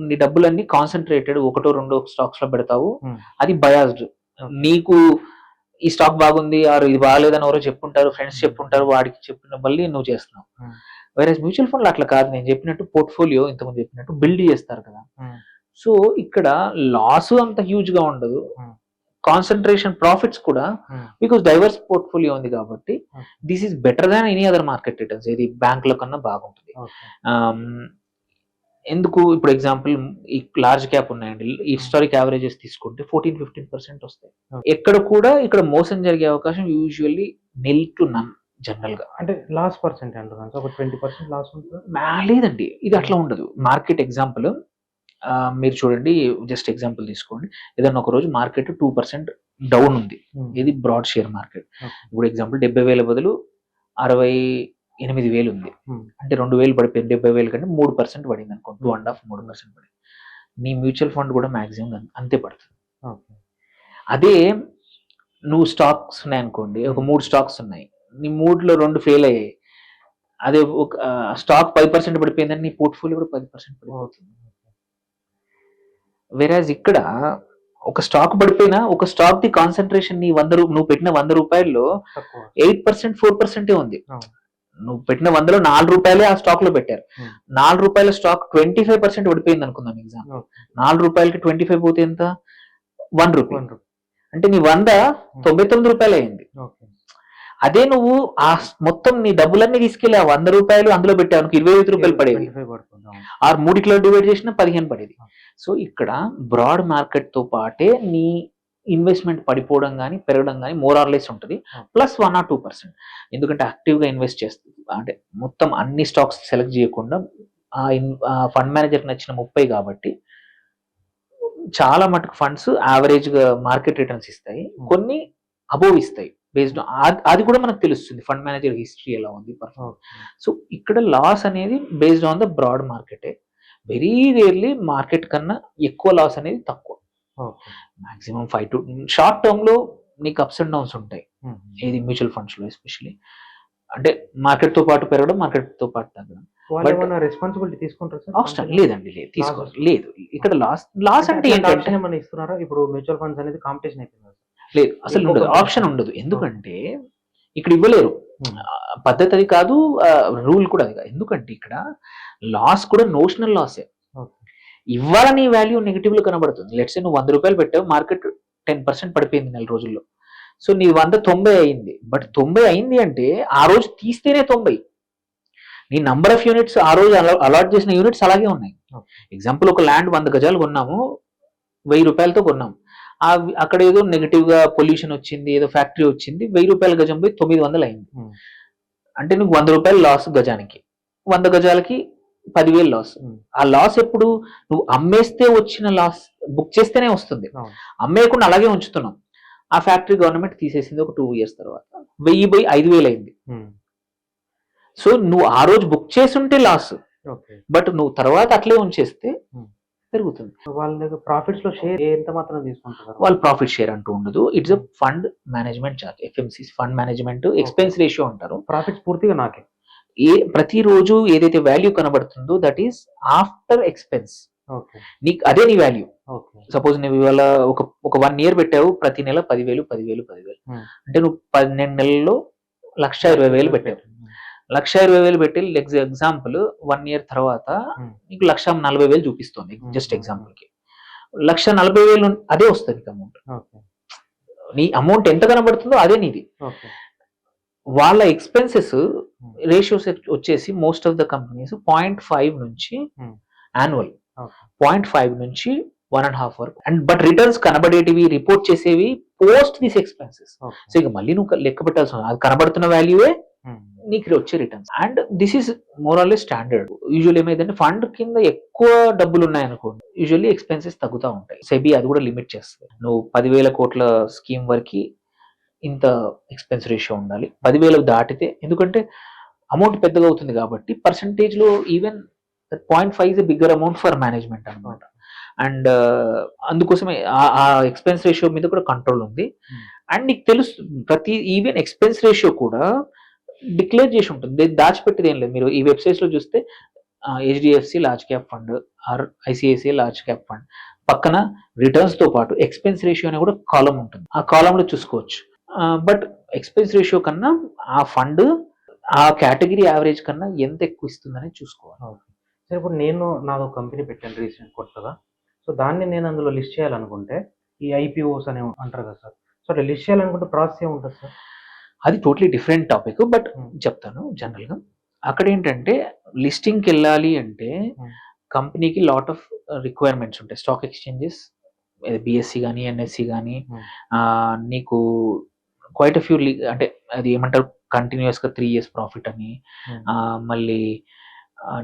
నీ డబ్బులన్నీ కాన్సన్ట్రేటెడ్ ఒకటో రెండో స్టాక్స్ లో పెడతావు, అది బయాస్డ్. నీకు ఈ స్టాక్ బాగుంది ఆరు ఇది బాగాలేదని ఎవరో చెప్పుంటారు, ఫ్రెండ్స్ చెప్పుంటారు, వాడికి చెప్పిన మళ్ళీ నువ్వు చేస్తున్నావు. వేరే మ్యూచువల్ ఫండ్ అట్లా కాదు, నేను చెప్పినట్టు పోర్ట్ఫోలియో ఇంతకుముందు చెప్పినట్టు బిల్డ్ చేస్తారు కదా. సో ఇక్కడ లాస్ అంత హ్యూజ్ గా ఉండదు, కాన్సన్ట్రేషన్ ప్రాఫిట్స్ కూడా, బికాస్ డైవర్స్ పోర్ట్ఫోలియో ఉంది కాబట్టి this is better than any other market returns. ఇది బ్యాంకుల కన్నా బాగుంటుంది. ఎందుకు ఇప్పుడు ఎగ్జాంపుల్ ఈ లార్జ్ క్యాప్ ఉన్నాయండి, హిస్టారిక్ యావరేజెస్ తీసుకుంటే 14-15% వస్తాయి. ఎక్కడ కూడా ఇక్కడ మోసం జరిగే అవకాశం usually nil to none general గా. అంటే లాస్ పర్సెంట్ అంటున్నాను, ఒక 20% లాస్ ఉంటుంది. లేదండి, ఇది అట్లా ఉండదు. మార్కెట్ ఎగ్జాంపుల్ మీరు చూడండి, జస్ట్ ఎగ్జాంపుల్ తీసుకోండి, ఏదన్నా ఒక రోజు మార్కెట్ 2% డౌన్ ఉంది, ఇది బ్రాడ్ షేర్ మార్కెట్. ఇప్పుడు ఎగ్జాంపుల్ 70,000 బదులు 68,000 ఉంది, అంటే 2,000 పడిపోయింది. 70,000 కంటే 3% పడింది అనుకో, 2.5-3% పడింది. నీ మ్యూచువల్ ఫండ్ కూడా మాక్సిమం అంతే పడుతుంది. అదే నువ్వు స్టాక్స్ ఉన్నాయి అనుకోండి, ఒక 3 స్టాక్స్ ఉన్నాయి, నీ 3లో 2 ఫెయిల్ అయ్యాయి, అదే ఒక స్టాక్ 10% పడిపోయిందని నీ పోర్ట్ఫోలియో కూడా 10% పడిపోతుంది. వెరాజ్ ఇక్కడ ఒక స్టాక్ పడిపోయినా, ఒక స్టాక్ ది కాన్సన్ట్రేషన్ నీ నువ్వు పెట్టిన 100 రూపాయల్లో 8%, 4% ఉంది. నువ్వు పెట్టిన 100లో 4 రూపాయలే ఆ స్టాక్ లో పెట్టారు. 4 రూపాయల స్టాక్ 25% పడిపోయింది అనుకుందాం ఎగ్జాంపుల్. 4 రూపాయలకి 25 పోతే ఎంత? 1 రూపీ. అంటే నీ 100 99 రూపాయలు అయింది. అదే నువ్వు ఆ మొత్తం నీ డబ్బులన్నీ తీసుకెళ్ళి ఆ 100 రూపాయలు అందులో పెట్టావు, 25 రూపాయలు పడేది. ఆ 3 డివైడ్ చేసిన 15 పడేది. సో ఇక్కడ బ్రాడ్ మార్కెట్ తో పాటే నీ ఇన్వెస్ట్మెంట్ పడిపోవడం కానీ పెరగడం కానీ మోర్ ఆర్ లెస్ ఉంటుంది, ప్లస్ 1 or 2%. ఎందుకంటే యాక్టివ్ గా ఇన్వెస్ట్ చేస్తుంది, అంటే మొత్తం అన్ని స్టాక్స్ సెలెక్ట్ చేయకుండా ఆ ఫండ్ మేనేజర్ నచ్చిన 30 కాబట్టి చాలా మటుకు ఫండ్స్ యావరేజ్ గా మార్కెట్ రిటర్న్స్ ఇస్తాయి, కొన్ని అబోవ్ ఇస్తాయి. బేస్డ్ అది కూడా మనకు తెలుస్తుంది, ఫండ్ మేనేజర్ హిస్టరీ ఎలా ఉంది, పర్ఫార్మెన్స్. సో ఇక్కడ లాస్ అనేది బేస్డ్ ఆన్ ద బ్రాడ్ మార్కెటే. వెరీ రేర్లీ మార్కెట్ కన్నా ఎక్కువ లాస్ అనేది తక్కువ. మాక్సిమం 5 to షార్ట్ టర్మ్ లో నీకు అప్స్ అండ్ డౌన్స్ ఉంటాయి, ఏది మ్యూచువల్ ఫండ్స్ లో ఎస్పెషల్లీ. అంటే మార్కెట్ తో పాటు పెరగడం, మార్కెట్ తో పాటు తగ్గడం. రెస్పాన్సిబిలిటీ తీసుకుంటారు సార్? అవసరం లేదండి, లేదు. ఇక్కడ లాస్ అంటే ఏంటంటే ఇస్తున్నారా? ఇప్పుడు మ్యూచువల్ ఫండ్స్ అనేది కాంపిటీషన్ అయిపోయింది, లేదు అసలు ఉండదు, ఆప్షన్ ఉండదు. ఎందుకంటే ఇక్కడ ఇవ్వలేరు, పద్ధతి అది కాదు, రూల్ కూడా అది కాదు. ఎందుకంటే ఇక్కడ లాస్ కూడా నోషనల్ లాసే. ఇవాళ నీ వాల్యూ నెగిటివ్ లో కనబడుతుంది. లెట్స్ నువ్వు 100 రూపాయలు పెట్టావు, మార్కెట్ 10% పడిపోయింది నెల రోజుల్లో. సో నీ 100 90 అయింది. బట్ 90 అయింది అంటే ఆ రోజు తీస్తేనే 90. నీ నంబర్ ఆఫ్ యూనిట్స్ ఆ రోజు అలాట్ చేసిన యూనిట్స్ అలాగే ఉన్నాయి. ఎగ్జాంపుల్ ఒక ల్యాండ్ 100 గజాలు కొన్నాము, 1000 రూపాయలతో కొన్నాము. అక్కడ ఏదో నెగిటివ్ గా పొల్యూషన్ వచ్చింది, ఏదో ఫ్యాక్టరీ వచ్చింది, 1000 రూపాయల గజం పోయి 900 అయింది. అంటే నువ్వు 100 రూపాయలు లాస్ గజానికి, 100 గజాలకి 10,000 లాస్. ఆ లాస్ ఎప్పుడు నువ్వు అమ్మేస్తే వచ్చిన లాస్, బుక్ చేస్తేనే వస్తుంది, అమ్మేయకుండా అలాగే ఉంచుతున్నాం. ఆ ఫ్యాక్టరీ గవర్నమెంట్ తీసేసింది ఒక 2 years తర్వాత, 1000 పోయి 5,000 అయింది. సో నువ్వు ఆ రోజు బుక్ చేసి ఉంటే లాస్, బట్ నువ్వు తర్వాత అట్లే ఉంచేస్తే పెరుగుతుంది. వాళ్ళ దగ్గర ప్రాఫిట్స్ లో షేర్ ఎంత మాత్రం తీసుకుంటారు? వాళ్ళు ప్రాఫిట్ షేర్ అంటూ ఉండదు, it's a fund management charge, FMC fund management expense ratio అంటారు. ప్రాఫిట్స్ పూర్తిగా నాకే. ప్రతిరోజు ఏదైతే వాల్యూ కనబడుతుందో దట్ ఈస్ ఆఫ్టర్ ఎక్స్పెన్స్, నీకు అదే నీ వాల్యూ. సపోజ్ నువ్వు ఇవాళ ఒక 1 year పెట్టావు, ప్రతి నెల 10,000 అంటే నువ్వు 12 నెలల్లో 1,20,000 పెట్టావు. 1,20,000 పెట్టి ఎగ్జాంపుల్ 1 year తర్వాత నీకు 1,40,000 చూపిస్తుంది. జస్ట్ ఎగ్జాంపుల్ కి 1,40,000 అదే వస్తుంది అమౌంట్. నీ అమౌంట్ ఎంత కనబడుతుందో అదే నీది. వాళ్ళ ఎక్స్పెన్సెస్ రేషియోస్ వచ్చేసి మోస్ట్ ఆఫ్ ద కంపెనీస్ 0.5 నుంచి యాన్యువల్, 0.5 నుంచి 1.5 వరకు. అండ్ బట్ రిటర్న్స్ కనబడేటివి రిపోర్ట్ చేసేవి పోస్ట్ దిస్ ఎక్స్పెన్సెస్. సో ఇక మళ్ళీ నువ్వు లెక్క పెట్టాల్సి అది కనబడుతున్న వాల్యూవే నీకు వచ్చే returns. And this is more or less standard. Usual ఏమైందంటే ఫండ్ కింద ఎక్కువ డబ్బులు ఉన్నాయనుకోండి, యూజువల్లీ ఎక్స్పెన్సెస్ తగ్గుతూ ఉంటాయి. సెబీ అది కూడా లిమిట్ చేస్తుంది. నువ్వు 10,000 కోట్ల స్కీమ్ వరకు ఇంత ఎక్స్పెన్స్ రేషియో ఉండాలి. 10,000 దాటితే, ఎందుకంటే అమౌంట్ పెద్దగా అవుతుంది కాబట్టి పర్సంటేజ్ లో even 0.5 is a bigger amount for management అనమాట. అండ్ అందుకోసమే ఆ ఎక్స్పెన్స్ రేషియో మీద కూడా కంట్రోల్ ఉంది. అండ్ నీకు తెలుసు ప్రతి ఈవెన్ ఎక్స్పెన్స్ రేషియో కూడా డిక్లేర్ చేసి ఉంటుంది, దాచిపెట్టేది ఏం లేదు. మీరు ఈ వెబ్సైట్స్ లో చూస్తే HDFC large cap fund are ICICI large cap fund పక్కన రిటర్న్స్ తో పాటు ఎక్స్పెన్స్ రేషియో అనే కూడా కాలం ఉంటుంది. ఆ కాలం లో చూసుకోవచ్చు. బట్ ఎక్స్పెన్స్ రేషియో కన్నా ఆ ఫండ్ ఆ కేటగిరీ యావరేజ్ కన్నా ఎంత ఎక్కువ ఇస్తుందని చూసుకోవాలి. సరే, ఇప్పుడు నేను నాదో కంపెనీ పెట్టాను రీసెంట్ కొత్తగా. సో దాన్ని నేను అందులో లిస్ట్ చేయాలనుకుంటే ఈ ఐపీఓస్ అని అంటారు కదా సార్. సో అట్లా లిస్ట్ చేయాలనుకుంటే ప్రాసెస్ ఏముంటుంది సార్? అది టోటలీ డిఫరెంట్ టాపిక్, బట్ చెప్తాను జనరల్ గా. అక్కడ ఏంటంటే లిస్టింగ్కి వెళ్ళాలి అంటే కంపెనీకి లాట్ ఆఫ్ రిక్వైర్మెంట్స్ ఉంటాయి. స్టాక్ ఎక్స్చేంజెస్, బిఎస్సి కానీ ఎన్ఎస్సి కానీ నీకు క్వైట్ ఫ్యూ అంటే అది ఏమంటారు కంటిన్యూస్ గా 3 years ప్రాఫిట్ అని, మళ్ళీ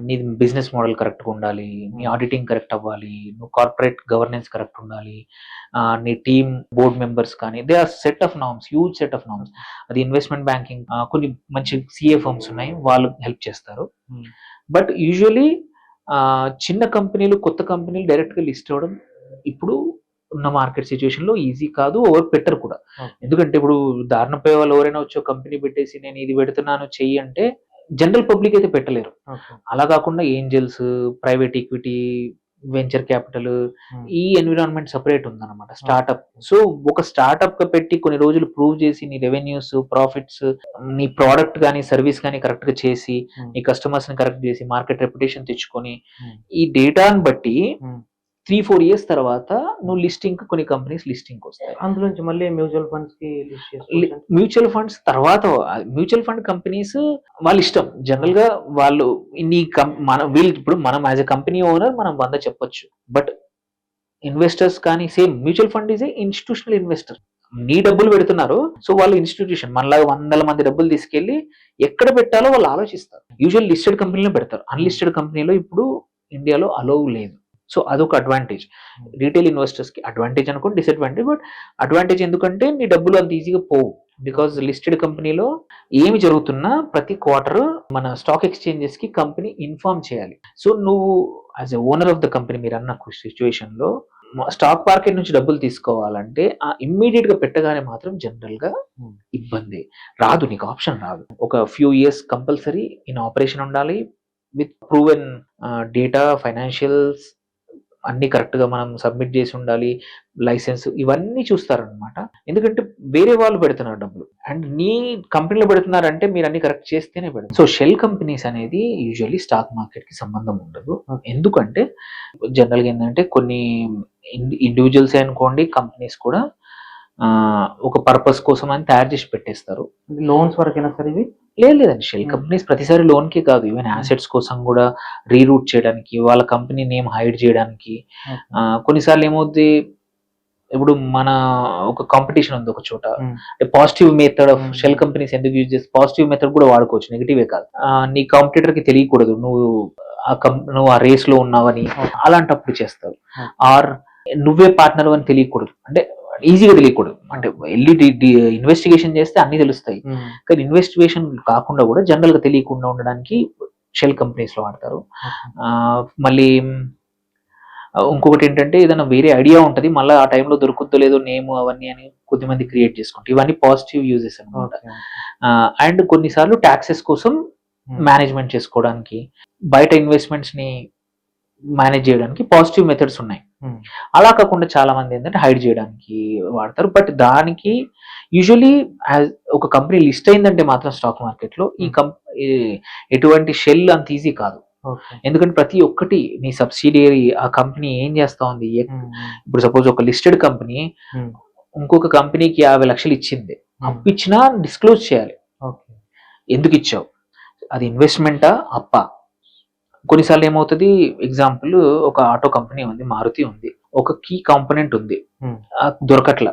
నీ బిజినెస్ మోడల్ కరెక్ట్గా ఉండాలి, నీ ఆడిటింగ్ కరెక్ట్ అవ్వాలి, నువ్వు కార్పొరేట్ గవర్నెన్స్ కరెక్ట్ ఉండాలి, నీ టీమ్ బోర్డ్ మెంబర్స్ కానీ they are set of norms, huge set of norms. అది ఇన్వెస్ట్మెంట్ బ్యాంకింగ్ కొన్ని మంచి సిఏ ఫర్మ్స్ ఉన్నాయి, వాళ్ళు హెల్ప్ చేస్తారు. బట్ యూజువలీ చిన్న కంపెనీలు, కొత్త కంపెనీలు డైరెక్ట్ గా లిస్ట్ అవ్వడం ఇప్పుడు ఉన్న మార్కెట్ సిచ్యువేషన్ లో ఈజీ కాదు, ఎవరు పెట్టరు కూడా. ఎందుకంటే ఇప్పుడు దారుణపోయే వాళ్ళు ఎవరైనా వచ్చి కంపెనీ పెట్టేసి నేను ఇది పెడుతున్నాను చెయ్యి అంటే జనరల్ పబ్లిక్ అయితే పెట్టలేరు. అలా కాకుండా angels, private equity, venture capital, ఈ ఎన్విరాన్మెంట్ సపరేట్ ఉందన్నమాట. స్టార్ట్అప్. సో ఒక స్టార్ట్అప్ గా పెట్టి కొన్ని రోజులు ప్రూవ్ చేసి నీ రెవెన్యూస్, ప్రాఫిట్స్, నీ ప్రోడక్ట్ కానీ సర్వీస్ కానీ కరెక్ట్ గా చేసి నీ కస్టమర్స్ ని కరెక్ట్ చేసి మార్కెట్ రెప్యుటేషన్ తెచ్చుకొని ఈ డేటాను బట్టి 3-4 years తర్వాత నువ్వు లిస్టింగ్ కొన్ని కంపెనీస్ లిస్టింగ్ వస్తాయి. అందులోంచి మళ్ళీ మ్యూచువల్ ఫండ్స్ కి మ్యూచువల్ ఫండ్స్ తర్వాత మ్యూచువల్ ఫండ్ కంపెనీస్ వాళ్ళ ఇష్టం. జనరల్ గా వాళ్ళు వీళ్ళు ఇప్పుడు మనం యాజ్ ఎ కంపెనీ ఓనర్ మనం 100 చెప్పొచ్చు, బట్ ఇన్వెస్టర్స్ కానీ same mutual fund is a institutional investor. నీ డబ్బులు పెడుతున్నారు, సో వాళ్ళు ఇన్స్టిట్యూషన్ మనలాగా 100 మంది డబ్బులు తీసుకెళ్లి ఎక్కడ పెట్టాలో వాళ్ళు ఆలోచిస్తారు. యూజువల్ లిస్టెడ్ కంపెనీలో పెడతారు, అన్లిస్టెడ్ కంపెనీలో ఇప్పుడు ఇండియాలో అలౌ లేదు. సో అదొక అడ్వాంటేజ్. రీటైల్ ఇన్వెస్టర్స్ కి అడ్వాంటేజ్ అనుకోండి, డిసడ్వాంటేజ్. బట్ అడ్వాంటేజ్ ఎందుకంటే నీ డబ్బులు అంత ఈజీగా పోవు. బికాస్ లిస్టెడ్ కంపెనీలో ఏమి జరుగుతున్నా ప్రతి క్వార్టర్ మన స్టాక్ ఎక్స్చేంజెస్ కి కంపెనీ ఇన్ఫార్మ్ చేయాలి. సో నువ్వు as a owner of the company మీరు అన్న సిచ్యువేషన్ లో స్టాక్ మార్కెట్ నుంచి డబ్బులు తీసుకోవాలంటే ఇమ్మీడియట్ గా పెట్టగానే మాత్రం జనరల్ గా ఇబ్బంది రాదు, నీకు ఆప్షన్ రాదు. ఒక few years compulsory in operation ఉండాలి విత్ ప్రూవెన్ డేటా, ఫైనాన్షియల్స్ అన్ని కరెక్ట్ గా మనం సబ్మిట్ చేసి ఉండాలి, లైసెన్స్ ఇవన్నీ చూస్తారనమాట. ఎందుకంటే వేరే వాళ్ళు పెడుతున్నారు డబ్బులు అండ్ నీ కంపెనీలో పెడుతున్నారంటే మీరు అన్ని కరెక్ట్ చేస్తేనే పెడతారు. సో షెల్ కంపెనీస్ అనేది యూజువల్లీ స్టాక్ మార్కెట్ కి సంబంధం ఉండదు. ఎందుకంటే జనరల్ గా ఏంటంటే కొన్ని ఇండివిజువల్స్ అనుకోండి, కంపెనీస్ కూడా ఒక పర్పస్ కోసం అని తయారు చేసి పెట్టేస్తారు. లోన్స్ వరకైనా సరే ఇవి లేదండి. షెల్ కంపెనీస్ ప్రతిసారి లోన్ కి కాదు, ఈవెన్ యాసెట్స్ కోసం కూడా రీరూట్ చేయడానికి, వాళ్ళ కంపెనీ నేమ్ హైడ్ చేయడానికి. కొన్నిసార్లు ఏమవుద్ది, ఇప్పుడు మన ఒక కాంపిటీషన్ ఉంది ఒక చోట, positive method of shell companies ఎందుకు యూజ్ చేస్తే పాజిటివ్ మెథడ్ కూడా వాడుకోవచ్చు, నెగిటివే కాదు. నీ కాంపిటీటర్ కి తెలియకూడదు నువ్వు ఆ రేస్ లో ఉన్నావని, అలాంటప్పుడు చేస్తారు. ఆర్ నువ్వే పార్ట్నర్ అని తెలియకూడదు, అంటే ఈజీగా తెలియకూడదు. అంటే వెళ్ళి ఇన్వెస్టిగేషన్ చేస్తే అన్ని తెలుస్తాయి, కానీ ఇన్వెస్టిగేషన్ కాకుండా కూడా జనరల్ గా తెలియకుండా ఉండడానికి షెల్ కంపెనీస్ లో వాడతారు. మళ్ళీ ఇంకొకటి ఏంటంటే ఏదైనా వేరే ఐడియా ఉంటది, మళ్ళీ ఆ టైంలో దొరుకుతుందో లేదో నేమ్ అవన్నీ అని కొద్దిమంది క్రియేట్ చేసుకుంటారు. ఇవన్నీ పాజిటివ్ యూజెస్ అనమాట. అండ్ కొన్నిసార్లు ట్యాక్సెస్ కోసం మేనేజ్మెంట్ చేసుకోవడానికి, బయట ఇన్వెస్ట్మెంట్స్ ని మేనేజ్ చేయడానికి పాజిటివ్ మెథడ్స్ ఉన్నాయి. అలా కాకుండా చాలా మంది ఏంటంటే హైడ్ చేయడానికి వాడతారు. బట్ దానికి యూజువలీ ఒక కంపెనీ లిస్ట్ అయిందంటే మాత్రం స్టాక్ మార్కెట్ లో ఎటువంటి షెల్ అంత ఈజీ కాదు. ఎందుకంటే ప్రతి ఒక్కటి నీ సబ్సిడియరీ ఆ కంపెనీ ఏం చేస్తా ఉంది. ఇప్పుడు సపోజ్ ఒక లిస్టెడ్ కంపెనీ ఇంకొక కంపెనీకి 50 లక్షలు ఇచ్చింది, అప్పు ఇచ్చినా డిస్క్లోజ్ చేయాలి. ఎందుకు ఇచ్చావు, అది ఇన్వెస్ట్మెంటా అప్పా. కొన్నిసార్లు ఏమవుతుంది, ఎగ్జాంపుల్ ఒక ఆటో కంపెనీ ఉంది, మారుతి ఉంది, ఒక కీ కాంపోనెంట్ ఉంది, Hmm. దొరకట్ల.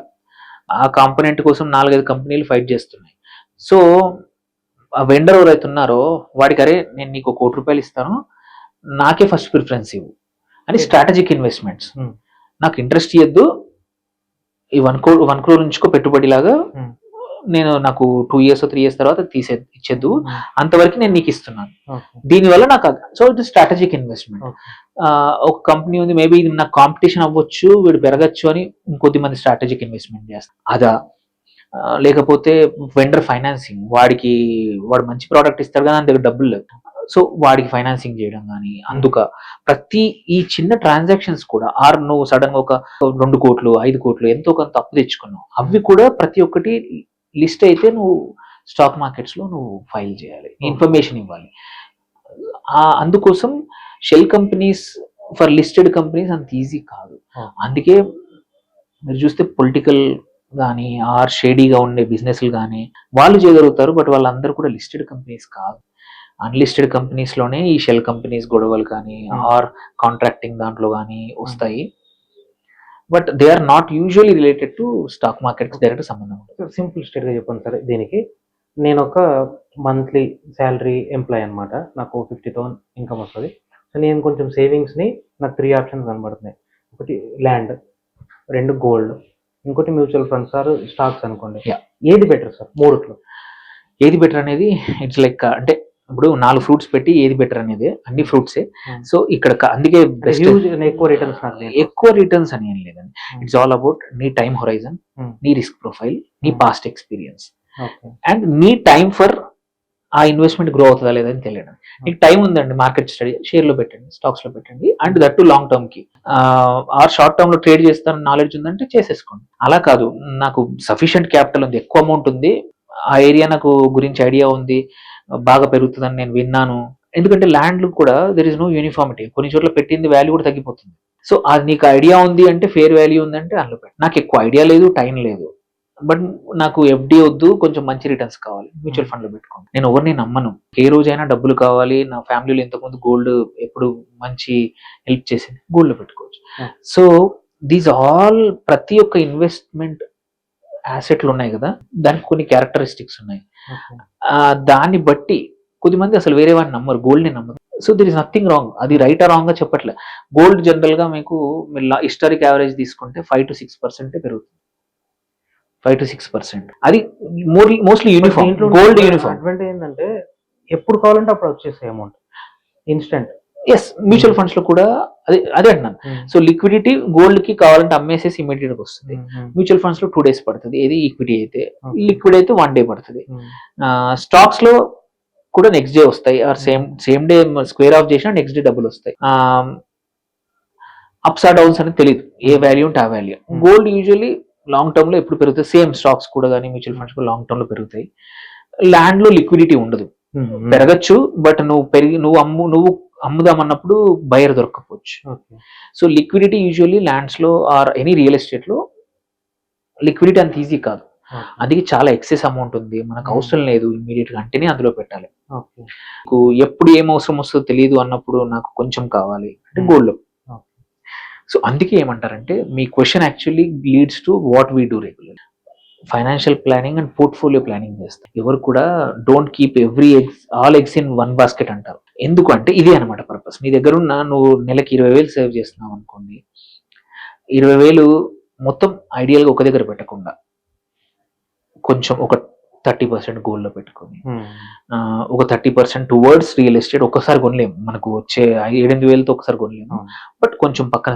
ఆ కాంపోనెంట్ కోసం 4-5 కంపెనీలు ఫైట్ చేస్తున్నాయి. సో ఆ వెండర్ ఎవరైతే ఉన్నారో వాడికి, అరే నేను నీకు ₹1,00,00,000 ఇస్తాను, నాకే ఫస్ట్ ప్రిఫరెన్స్ ఇవ్వు అని స్ట్రాటజిక్ ఇన్వెస్ట్మెంట్స్. Hmm. నాకు ఇంట్రెస్ట్ ఇవ్వద్దు, ఈ 1 crore ఉంచుకో పెట్టుబడి లాగా, Hmm. నేను నాకు 2 years 3 years తర్వాత ఇచ్చేద్దు, Hmm. అంతవరకు నేను నీకు ఇస్తున్నాను. Okay. దీనివల్ల నాకు so it strategic investment. Okay. ఒక కంపెనీ ఉంది, మేబీ ఇది నాకు కాంపిటీషన్ అవ్వచ్చు, వీడు పెరగచ్చు అని ఇంకొద్ది మంది స్ట్రాటజిక్ ఇన్వెస్ట్మెంట్ చేస్తారు. అదా లేకపోతే వెండర్ ఫైనాన్సింగ్, వాడు మంచి ప్రోడక్ట్ ఇస్తాడు కదా, దాని దగ్గర డబ్బులు లేవు, సో వాడికి ఫైనాన్సింగ్ చేయడం కానీ. అందుక ప్రతి ఈ చిన్న ట్రాన్సాక్షన్స్ కూడా, నువ్వు సడన్ గా ఒక 2 కోట్లు 5 కోట్లు ఎంతో కొంత అప్పు తెచ్చుకున్నావు, అవి కూడా ప్రతి ఒక్కటి లిస్ట్ అయితే నువ్వు స్టాక్ మార్కెట్స్ లో నువ్వు ఫైల్ చేయాలి, ఇన్ఫర్మేషన్ ఇవ్వాలి. అందుకోసం shell companies for listed companies అంత ఈజీ కాదు. అందుకే మీరు చూస్తే పొలిటికల్ కానీ షేడీగా ఉండే బిజినెస్లు కానీ వాళ్ళు చేయగలుగుతారు, బట్ వాళ్ళందరూ కూడా లిస్టెడ్ కంపెనీస్ కాదు. అన్లిస్టెడ్ కంపెనీస్ లోనే ఈ షెల్ కంపెనీస్ గొడవలు కానీ కాంట్రాక్టింగ్ దాంట్లో కానీ వస్తాయి. But they are not usually related to stock market direct సంబంధం ఉంటుంది. సింపుల్ స్టేట్ గా చెప్పండి సార్ దీనికి. నేను ఒక మంత్లీ శాలరీ ఎంప్లాయ్ అనమాట, నాకు 50,000 ఇన్కమ్ వస్తుంది. సో నేను కొంచెం సేవింగ్స్ని, నాకు 3 ఆప్షన్స్ కనబడుతున్నాయి. ఒకటి ల్యాండ్, 2 గోల్డ్, ఇంకోటి మ్యూచువల్ ఫండ్స్ ఆర్ స్టాక్స్ అనుకోండి. ఏది బెటర్ సార్ మూడిట్లో? ఏది బెటర్ అనేది ఇట్స్ లైక్, అంటే ఇప్పుడు 4 ఫ్రూట్స్ పెట్టి ఏది బెటర్ అనేది, అన్ని ఫ్రూట్సే. సో ఇక్కడ అందుకే ఎక్కువ రిటర్న్స్ అని ఏం లేదండి. ఇట్స్ ఆల్ అబౌట్ నీ టైం హొరైజన్, నీ రిస్క్ ప్రొఫైల్, నీ పాస్ట్ ఎక్స్పీరియన్స్, అండ్ నీ టైం ఫర్ ఆ ఇన్వెస్ట్మెంట్ గ్రో అవుతుందా లేదని తెలియడం. నీకు టైం ఉందండి, మార్కెట్ స్టడీ, షేర్ లో పెట్టండి, స్టాక్స్ లో పెట్టండి, and that to long term కి. షార్ట్ టర్మ్ లో ట్రేడ్ చేస్తాను నాలెడ్జ్ ఉందంటే చేసేసుకోండి. అలా కాదు, నాకు సఫిషియంట్ క్యాపిటల్ ఉంది, ఎక్కువ అమౌంట్ ఉంది, ఆ ఏరియా నాకు గురించి ఐడియా ఉంది, బాగా పెరుగుతుందని నేను విన్నాను. ఎందుకంటే ల్యాండ్ కూడా దెర్ ఇస్ నో యూనిఫార్మిటీ, కొన్ని చోట్ల పెట్టింది వాల్యూ కూడా తగ్గిపోతుంది. సో అది నీకు ఐడియా ఉంది అంటే, ఫేర్ వాల్యూ ఉందంటే అందులో పెట్టు. నాకు ఎక్కువ ఐడియా లేదు, టైం లేదు, బట్ నాకు ఎఫ్డి వద్దు, కొంచెం మంచి రిటర్న్స్ కావాలి, మ్యూచువల్ ఫండ్ లో పెట్టుకోండి. నేను ఎవరిని నమ్మను, ఏ రోజైనా డబ్బులు కావాలి, నా ఫ్యామిలీలో ఇంతకుముందు గోల్డ్ ఎప్పుడు మంచి హెల్ప్ చేసింది, గోల్డ్ లో పెట్టుకోవచ్చు. సో దీస్ ఆల్ ప్రతి ఒక్క ఇన్వెస్ట్మెంట్ యాసెట్లు ఉన్నాయి కదా, దానికి కొన్ని క్యారెక్టరిస్టిక్స్ ఉన్నాయి. దాన్ని బట్టి కొద్దిమంది అసలు వేరే వాడిని నమ్మరు, గోల్డ్ ని నమ్మరు. So there is nothing wrong, అది రైట్ ఆ రాంగ్ గా చెప్పట్లే. గోల్డ్ జనరల్ గా మీకు హిస్టారిక్ యావరేజ్ తీసుకుంటే 5 to 6% పెరుగుతుంది, 5 to 6%. అది mostly uniform, gold uniform. Advantage ఏంటంటే ఎప్పుడు కావాలంటే అప్పుడు వచ్చేస్తాయి amount, instant. Yes, mutual funds లో కూడా అదే అంటున్నాను. సో లిక్విడిటీ గోల్డ్ కి కావాలంటే అమ్మేసేసి ఇమీడియట్ గా వస్తుంది. మ్యూచువల్ ఫండ్స్ లో 2 days పడుతుంది, ఏది ఈక్విటీ అయితే. లిక్విడ్ అయితే 1 day పడుతుంది. స్టాక్స్ లో కూడా నెక్స్ట్ డే వస్తాయి, or same day square off చేసినా నెక్స్ట్ డే డబ్బులు వస్తాయి. అప్స్ ఆర్ డౌన్స్ అనేది తెలియదు, ఏ వాల్యూ ఉంటే ఆ value. Gold usually long term లో ఎప్పుడు పెరుగుతాయి, సేమ్ స్టాక్స్ కూడా కానీ మ్యూచువల్ ఫండ్స్ కూడా లాంగ్ టర్మ్ లో పెరుగుతాయి. ల్యాండ్ లో లిక్విడిటీ ఉండదు, పెరగచ్చు, బట్ నువ్వు అమ్ముదామన్నప్పుడు బయర్ దొరకకపోవచ్చు. సో లిక్విడిటీ యూజువల్లీ ల్యాండ్స్ లో ఆర్ ఎనీ రియల్ ఎస్టేట్ లో లిక్విడిటీ అంత ఈజీ కాదు. అందుకే చాలా ఎక్సెస్ అమౌంట్ ఉంది, మనకు అవసరం లేదు ఇమీడియట్ గా అంటేనే అందులో పెట్టాలి. నాకు ఎప్పుడు ఏం అవసరం వస్తుందో తెలియదు అన్నప్పుడు నాకు కొంచెం కావాలి అంటే గోల్డ్ లో. సో అందుకే ఏమంటారంటే, మీ question actually leads to what we do regular. Financial planning and portfolio planning చేస్తారు. ఎవరు కూడా don't keep all eggs in one basket అంటారు. ఎందుకు అంటే ఇది అనమాట పర్పస్. నీ దగ్గర ఉన్న నువ్వు నెలకి 20,000 సేవ్ చేస్తున్నావు అనుకోండి, 20,000 మొత్తం ఐడియల్ గా ఒక దగ్గర పెట్టకుండా కొంచెం ఒక 30% గోల్డ్ లో పెట్టుకొని, ఒక 30% టువర్డ్స్ రియల్ ఎస్టేట్. ఒక్కసారి కొనలేము, మనకు వచ్చే 7,000-8,000తో ఒకసారి కొనలేము, బట్ కొంచెం పక్కన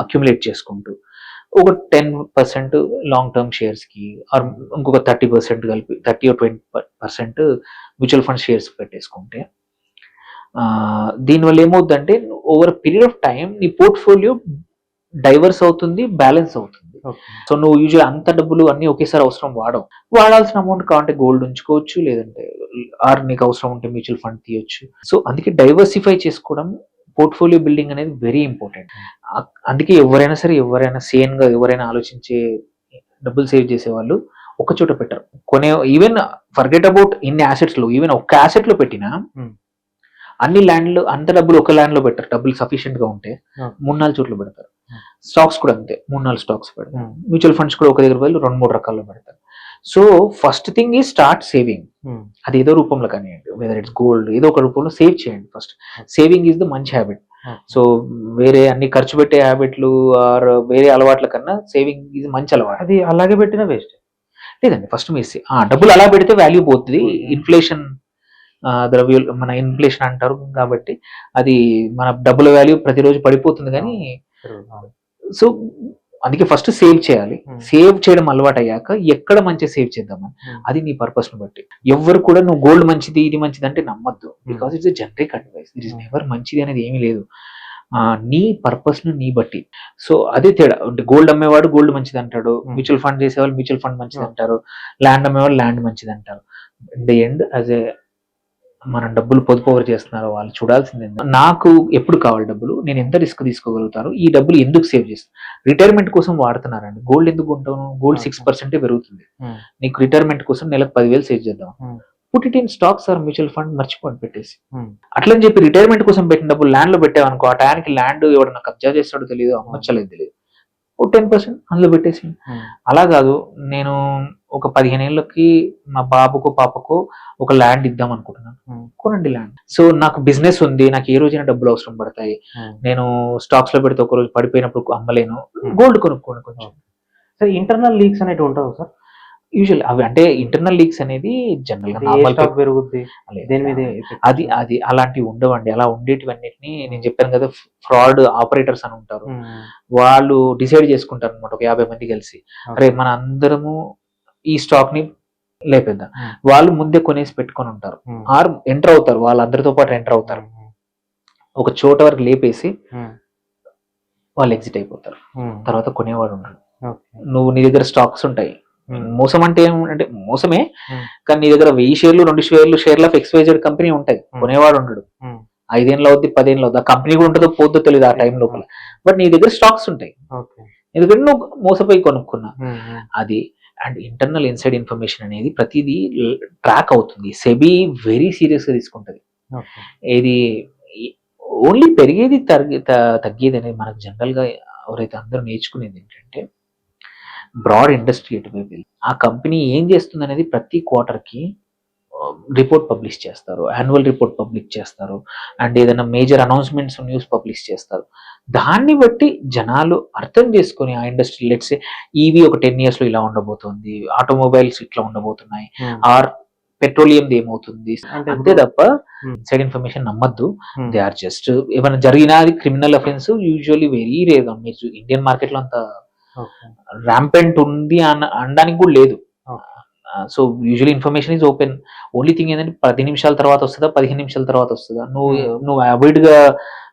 అక్యుములేట్ చేసుకుంటూ ఒక 10% లాంగ్ టర్మ్ షేర్స్ కి, ఆర్ ఇంకొక 30% కలిపి 30 or 20% మ్యూచువల్ ఫండ్ షేర్స్ పెట్టేసుకుంటే, దీనివల్ల ఏమవుతుందంటే ఓవర్ పీరియడ్ ఆఫ్ టైం నీ పోర్ట్ఫోలియో డైవర్స్ అవుతుంది, బ్యాలెన్స్ అవుతుంది. సో నువ్వు యూజువల్ అంత డబ్బులు అన్ని ఒకేసారి అవసరం వాడాల్సిన అమౌంట్ కావాలంటే గోల్డ్ ఉంచుకోవచ్చు, లేదంటే ఆర్ నీకు అవసరం ఉంటే మ్యూచువల్ ఫండ్ తీయొచ్చు. సో అందుకే డైవర్సిఫై చేసుకోవడం, పోర్ట్ఫోలియో బిల్డింగ్ అనేది వెరీ ఇంపార్టెంట్. అందుకే ఎవరైనా సేన్ గా ఎవరైనా ఆలోచించే డబ్బులు సేవ్ చేసే వాళ్ళు ఒక చోట పెట్టరు. ఈవెన్ ఫర్గెట్ అబౌట్ ఇన్ని యాసెట్స్ లో, ఈవెన్ ఒక్క యాసెట్ లో పెట్టినా అన్ని ల్యాండ్లు అంత డబ్బులు ఒక ల్యాండ్ లో పెట్టరు. డబ్బులు సఫిషియెంట్ గా ఉంటే 3-4 చోట్ల పెడతారు. స్టాక్స్ కూడా అంతే 3-4 స్టాక్స్ పెడతారు. మ్యూచువల్ ఫండ్స్ కూడా ఒక దగ్గర వాళ్ళు 2-3 రకాల్లో పెడతారు. సో ఫస్ట్ థింగ్ ఈ స్టార్ట్ సేవింగ్. అది ఏదో రూపంలో కానివ్వండి, వెదర్ ఇట్స్ గోల్డ్, ఏదో ఒక రూపంలో సేవ్ చేయండి. ఫస్ట్ సేవింగ్ ఈజ్ ద మంచి హ్యాబిట్. సో వేరే అన్ని ఖర్చు పెట్టే హ్యాబిట్లు ఆర్ వేరే అలవాట్ల కన్నా సేవింగ్ ఈజ్ మంచి అలవాటు. అది అలాగే పెట్టిన వేస్ట్. లేదండి, ఫస్ట్ మీరు డబ్బులు అలా పెడితే వాల్యూ పోతుంది. ఇన్ఫ్లేషన్ ద్రవ్యులు మన ఇన్ఫ్లేషన్ అంటారు కాబట్టి అది మన డబ్బుల వాల్యూ ప్రతిరోజు పడిపోతుంది. కానీ సో అందుకే ఫస్ట్ సేవ్ చేయాలి. సేవ్ చేయడం అలవాటు అయ్యాక ఎక్కడ మంచి సేవ్ చేద్దామని, అది నీ పర్పస్ ను బట్టి. ఎవరు కూడా నువ్వు గోల్డ్ మంచిది ఇది మంచిది అంటే నమ్మద్దు. Because it's generic advice. It is never మంచిది అనేది ఏమీ లేదు. నీ పర్పస్ ను నీ బట్టి. సో అదే తేడా. అంటే గోల్డ్ అమ్మేవాడు గోల్డ్ మంచిది అంటాడు, మ్యూచువల్ ఫండ్ చేసేవాళ్ళు మ్యూచువల్ ఫండ్ మంచిది అంటారు, ల్యాండ్ అమ్మేవాళ్ళు ల్యాండ్ మంచిది అంటారు. In the end as a మనం డబ్బులు పొదుపు ఎవరు చేస్తున్నారో వాళ్ళు చూడాల్సిందే. నాకు ఎప్పుడు కావాలి డబ్బులు, నేను ఎంత రిస్క్ తీసుకోగలుగుతాను, ఈ డబ్బులు ఎందుకు సేవ్ చేస్తాను. రిటైర్మెంట్ కోసం వాడుతున్నారండి. గోల్డ్ ఎందుకు కొంటాను? గోల్డ్ 6% పెరుగుతుంది. నీకు రిటైర్మెంట్ కోసం నెలకు 10,000 సేవ్ చేద్దాం. Put it in stocks or mutual fund, మర్చిపోండి పెట్టేసి. అట్లని చెప్పి రిటైర్మెంట్ కోసం పెట్టిన డబ్బులు ల్యాండ్ లో పెట్టావనుకో, ఆ టయానికి ల్యాండ్ ఎవడన్నా కబ్జా చేస్తాడో తెలియదు, అమ్మచ్చలేదు తెలియదు, 10% అందులో పెట్టేసి. అలా కాదు, నేను ఒక 15 ఏళ్ళకి మా బాబుకు పాపకు ఒక ల్యాండ్ ఇద్దాం అనుకుంటున్నాను, కొనండి ల్యాండ్. సో నాకు బిజినెస్ ఉంది, నాకు ఏ రోజైనా డబ్బులు అవసరం పడతాయి, నేను స్టాక్స్ లో పెడితే ఒక రోజు పడిపోయినప్పుడు అమ్మలేను, గోల్డ్ కొనుక్కోండి కొంచెం. సార్ ఇంటర్నల్ లీక్స్ అనేవి ఉంటావు సార్? యూజువల్ అవి అంటే ఇంటర్నల్ లీక్స్ అనేది జనరల్ గా నార్మల్ పెరుగుద్ది, దేని మీద అది అలాంటివి ఉండవండి. అలా ఉండేటివన్నిటిని నేను చెప్పాను కదా, ఫ్రాడ్ ఆపరేటర్స్ అని ఉంటారు. వాళ్ళు డిసైడ్ చేసుకుంటారు అనమాట, ఒక 50 మంది కలిసి, అరే మన అందరము ఈ స్టాక్ ని లేపేద్దాం. వాళ్ళు ముందే కొనేసి పెట్టుకొని ఉంటారు, ఆర్ ఎంటర్ అవుతారు, వాళ్ళందరితో పాటు ఎంటర్ అవుతారు, ఒక చోట వరకు లేపేసి వాళ్ళు ఎగ్జిట్ అయిపోతారు. తర్వాత కొనేవాడు ఉంటాడు. నువ్వు నీ దగ్గర స్టాక్స్ ఉంటాయి. మోసం అంటే ఏమంటే మోసమే, కానీ నీ దగ్గర 1000 షేర్లు 2 షేర్ల XYZ కంపెనీ ఉంటాయి, కొనేవాడు ఉండడు. 5 ఏళ్ళు అవుద్ది 10 ఏళ్ళు అవుద్ది, ఆ కంపెనీ కూడా ఉంటుందో పోద్దో తెలియదు ఆ టైం లోపల, బట్ నీ దగ్గర స్టాక్స్ ఉంటాయి ఎందుకంటే నువ్వు మోసపోయి కొనుక్కున్నా. అది అండ్ ఇంటర్నల్ ఇన్సైడ్ ఇన్ఫర్మేషన్ అనేది ప్రతిదీ ట్రాక్ అవుతుంది. సెబీ వెరీ సీరియస్ గా తీసుకుంటది. ఇది ఓన్లీ పెరిగేది తగ్గేది అనేది మనకు జనరల్ గా ఎవరైతే అందరూ నేర్చుకునేది ఏంటంటే, బ్రాడ్ ఇండస్ట్రీ ఎటువైపు వెళ్ళి ఆ కంపెనీ ఏం చేస్తుంది అనేది ప్రతి క్వార్టర్ కి రిపోర్ట్ పబ్లిష్ చేస్తారు, యాన్యువల్ రిపోర్ట్ పబ్లిష్ చేస్తారు, అండ్ ఏదైనా మేజర్ అనౌన్స్మెంట్స్ న్యూస్ పబ్లిష్ చేస్తారు. దాన్ని బట్టి జనాలు అర్థం చేసుకొని ఆ ఇండస్ట్రీ, లెట్స్ ఈవీ ఒక 10 years లో ఇలా ఉండబోతుంది, ఆటోమొబైల్స్ ఇట్లా ఉండబోతున్నాయి, ఆర్ పెట్రోలియం ఏమవుతుంది అంతే తప్ప సైడ్ ఇన్ఫర్మేషన్ నమ్మద్దు. దే ఆర్ జస్ట్ ఏమైనా జరిగినా అది criminal offence, usually very rare. మీరు ఇండియన్ మార్కెట్ లో అంత ర్యాంపెంట్ ఉంది అనడానికి కూడా లేదు. So usually information is open. Only thing ఏంటంటే 10 నిమిషాల తర్వాత వస్తుందా, 15 నిమిషాల తర్వాత వస్తుందా. నువ్వు అవాయిడ్ గా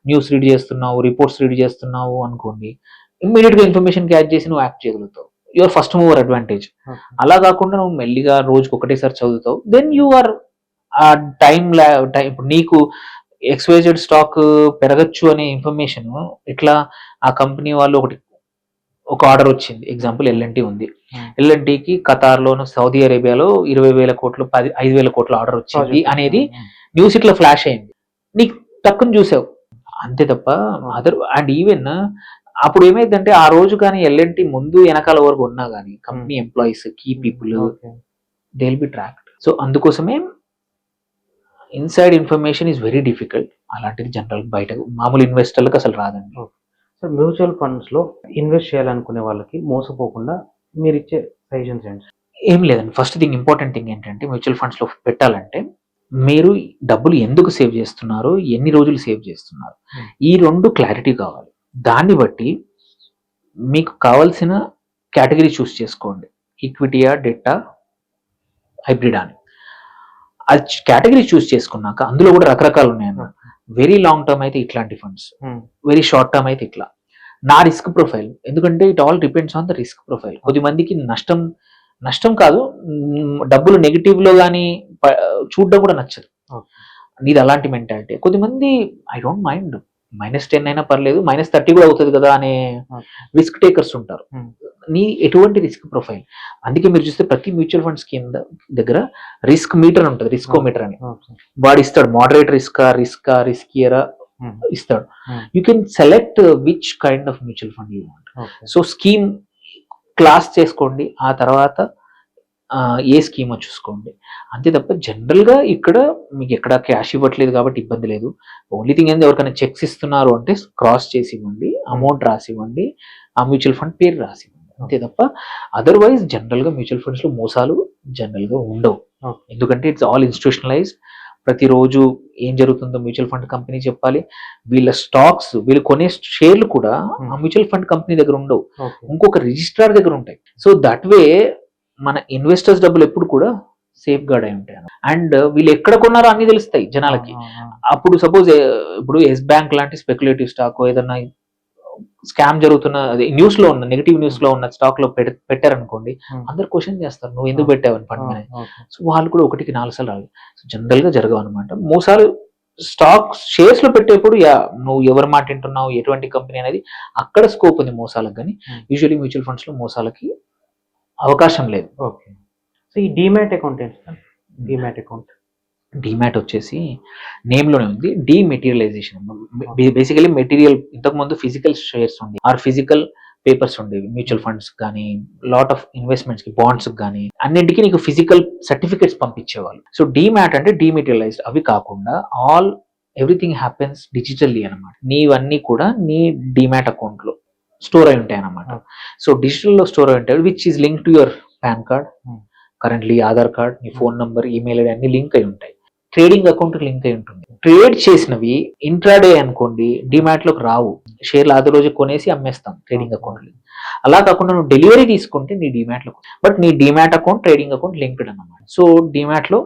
న్యూస్ రీడ్ చేస్తున్నావు, రిపోర్ట్స్ రీడ్ చేస్తున్నావు అనుకోండి, ఇమ్మీడియట్ గా ఇన్ఫర్మేషన్ క్యాచ్ చేసి నువ్వు యాక్ట్ చేయగలుగుతావు. Your first mover advantage. అలా కాకుండా నువ్వు మెల్లిగా రోజుకి ఒకటేసారి చదువుతావు, దెన్ యు ఆర్ ఆ టైం. ఇప్పుడు నీకు XYZ స్టాక్ పెరగచ్చు అనే ఇన్ఫర్మేషన్ ఇట్లా ఆ కంపెనీ వాళ్ళు ఒక ఆర్డర్ వచ్చింది, ఎగ్జాంపుల్ L&T ఉంది, L&Tకి ఖతార్లోను సౌదీ అరేబియాలో 20,000 కోట్లు 5,000 కోట్ల ఆర్డర్ వచ్చింది అనేది న్యూస్ ఇట్లా ఫ్లాష్ అయింది, నీకు తక్కువ చూసావు అంతే తప్ప అదర్. అండ్ ఈవెన్ అప్పుడు ఏమైందంటే ఆ రోజు కానీ L&T ముందు వెనకాల వరకు ఉన్నా కానీ company employees, key people, they will be tracked. So అందుకోసమే inside information is very difficult. అలాంటిది జనరల్ బయట మామూలు ఇన్వెస్టర్లకు అసలు రాదండి. సో మ్యూచువల్ ఫండ్స్ లో ఇన్వెస్ట్ చేయాలనుకునే వాళ్ళకి మోసపోకుండా మీరు ఇచ్చే సజెషన్స్ ఏంటి? ఏం లేదండి, ఫస్ట్ థింగ్ ఇంపార్టెంట్ థింగ్ ఏంటంటే, మ్యూచువల్ ఫండ్స్ లో పెట్టాలంటే మీరు డబ్బులు ఎందుకు సేవ్ చేస్తున్నారు, ఎన్ని రోజులు సేవ్ చేస్తున్నారు, ఈ 2 క్లారిటీ కావాలి. దాన్ని బట్టి మీకు కావాల్సిన కేటగిరీ చూస్ చేసుకోండి, ఈక్విటీయా, డెట్టా, హైబ్రిడ్ అని. అది కేటగిరీ చూస్ చేసుకున్నాక అందులో కూడా రకరకాలు ఉన్నాయన్నమాట. వెరీ లాంగ్ టర్మ్ అయితే ఇట్లాంటి ఫండ్స్, వెరీ షార్ట్ టర్మ్ అయితే ఇట్లా. నా రిస్క్ ప్రొఫైల్, ఎందుకంటే it all depends on the risk profile. కొద్దిమందికి నష్టం కాదు, డబ్బులు నెగిటివ్ లో కానీ చూడడం కూడా నచ్చదు. నీది అలాంటి మెంటాలిటీ. కొద్దిమంది ఐ డోంట్ మైండ్ -10 అయినా పర్లేదు, -30 కూడా అవుతుంది కదా అనే రిస్క్ టేకర్స్ ఉంటారు. నీ ఎటువంటి రిస్క్ ప్రొఫైల్. అందుకే మీరు చూస్తే ప్రతి మ్యూచువల్ ఫండ్ స్కీమ్ దగ్గర రిస్క్ మీటర్ ఉంటుంది, రిస్కోమీటర్ అని. వాడు ఇస్తాడు, మోడరేట్ రిస్కా, రిస్కియరా, ఇస్తాడు. You can select which kind of mutual fund you want. So scheme class చేసుకోండి, ఆ తర్వాత ఏ స్కీమో చూసుకోండి. అంతే తప్ప జనరల్గా ఇక్కడ మీకు ఎక్కడ క్యాష్ ఇవ్వట్లేదు కాబట్టి ఇబ్బంది లేదు. ఓన్లీ థింగ్ ఏంది, ఎవరికైనా చెక్స్ ఇస్తున్నారు అంటే క్రాస్ చేసి ఇవ్వండి, అమౌంట్ రాసి ఇవ్వండి, ఆ మ్యూచువల్ ఫండ్ పేరు రాసి ఇవ్వండి. అంతే తప్ప అదర్వైజ్ జనరల్గా మ్యూచువల్ ఫండ్స్లో మోసాలు జనరల్గా ఉండవు. ఎందుకంటే ఇట్స్ ఆల్ ఇన్స్టిట్యూషనలైజ్డ్. ప్రతిరోజు ఏం జరుగుతుందో మ్యూచువల్ ఫండ్ కంపెనీ చెప్పాలి. వీళ్ళ స్టాక్స్, వీళ్ళు కొనే షేర్లు కూడా ఆ మ్యూచువల్ ఫండ్ కంపెనీ దగ్గర ఉండవు, ఇంకొక రిజిస్ట్రార్ దగ్గర ఉంటాయి. సో దట్ వే మన ఇన్వెస్టర్స్ డబ్బులు ఎప్పుడు కూడా సేఫ్ గార్డ్ అయి ఉంటాయి. అండ్ వీళ్ళు ఎక్కడ కొన్నారో అన్ని తెలుస్తాయి జనాలకి. అప్పుడు సపోజ్ ఇప్పుడు ఎస్ బ్యాంక్ లాంటి స్పెక్యులేటివ్ స్టాక్ ఏదన్నా స్కామ్ జరుగుతున్న, అది న్యూస్ లో ఉన్న, నెగిటివ్ న్యూస్ లో ఉన్న స్టాక్ లో పెట్టారనుకోండి, అందరు క్వశ్చన్ చేస్తారు నువ్వు ఎందుకు పెట్టావని ఫండ్ అని. సో వాళ్ళు కూడా 1కి 4 సార్లు రాదు. సో జనరల్ గా జరగవు అనమాట మోసాలు. స్టాక్ షేర్స్ లో పెట్టేప్పుడు నువ్వు ఎవరు మాట వింటున్నావు, ఎటువంటి కంపెనీ అనేది అక్కడ స్కోప్ ఉంది మోసాలకు. కానీ యూజువల్లీ మ్యూచువల్ ఫండ్స్ లో మోసాలకి అవకాశం లేదు. ఓకే. సో ఈ డీమ్యాట్ అకౌంట్ ఏంటి సార్? డీమ్యాట్ అకౌంట్, డీమ్యాట్ వచ్చేసి నేమ్ లోనే ఉంది, డిమెటీరియలైజేషన్. బేసికలీ మెటీరియల్, ఇంతకు ముందు ఫిజికల్ షేర్స్ ఉంది ఆర్ ఫిజికల్ పేపర్స్ ఉండేవి మ్యూచువల్ ఫండ్స్ కానీ, లాట్ ఆఫ్ ఇన్వెస్ట్మెంట్స్ కి, బాండ్స్ కానీ అన్నింటికి నీకు ఫిజికల్ సర్టిఫికేట్స్ పంపించేవాళ్ళు. సో డీమ్యాట్ అంటే డిమెటీరియలైజ్డ్. అవి కాకుండా ఎవ్రీథింగ్ హ్యాపెన్స్ డిజిటల్లీ అనమాట. నీవన్నీ కూడా నీ డీమ్యాట్ అకౌంట్ లో స్టోర్ అయి ఉంటాయి అనమాట. సో డిజిటల్ లో స్టోర్ అయి ఉంటాయి, which is link to your pan card, currently Aadhaar card, నీ ఫోన్ నంబర్, ఈమెయిల్ ఐడి అన్ని లింక్ అయి ఉంటాయి. ట్రేడింగ్ అకౌంట్ లింక్ అయి ఉంటుంది. ట్రేడ్ చేసినవి ఇంట్రాడే అనుకోండి డిమాట్ లోకి రావు. షేర్లు అదే రోజు కొనేసి అమ్మేస్తాం ట్రేడింగ్ అకౌంట్. అలా కాకుండా నువ్వు డెలివరీ తీసుకుంటే నీ డిమాట్ లో, బట్ నీ demat account trading account linked అన్నమాట. సో డిమాట్ లో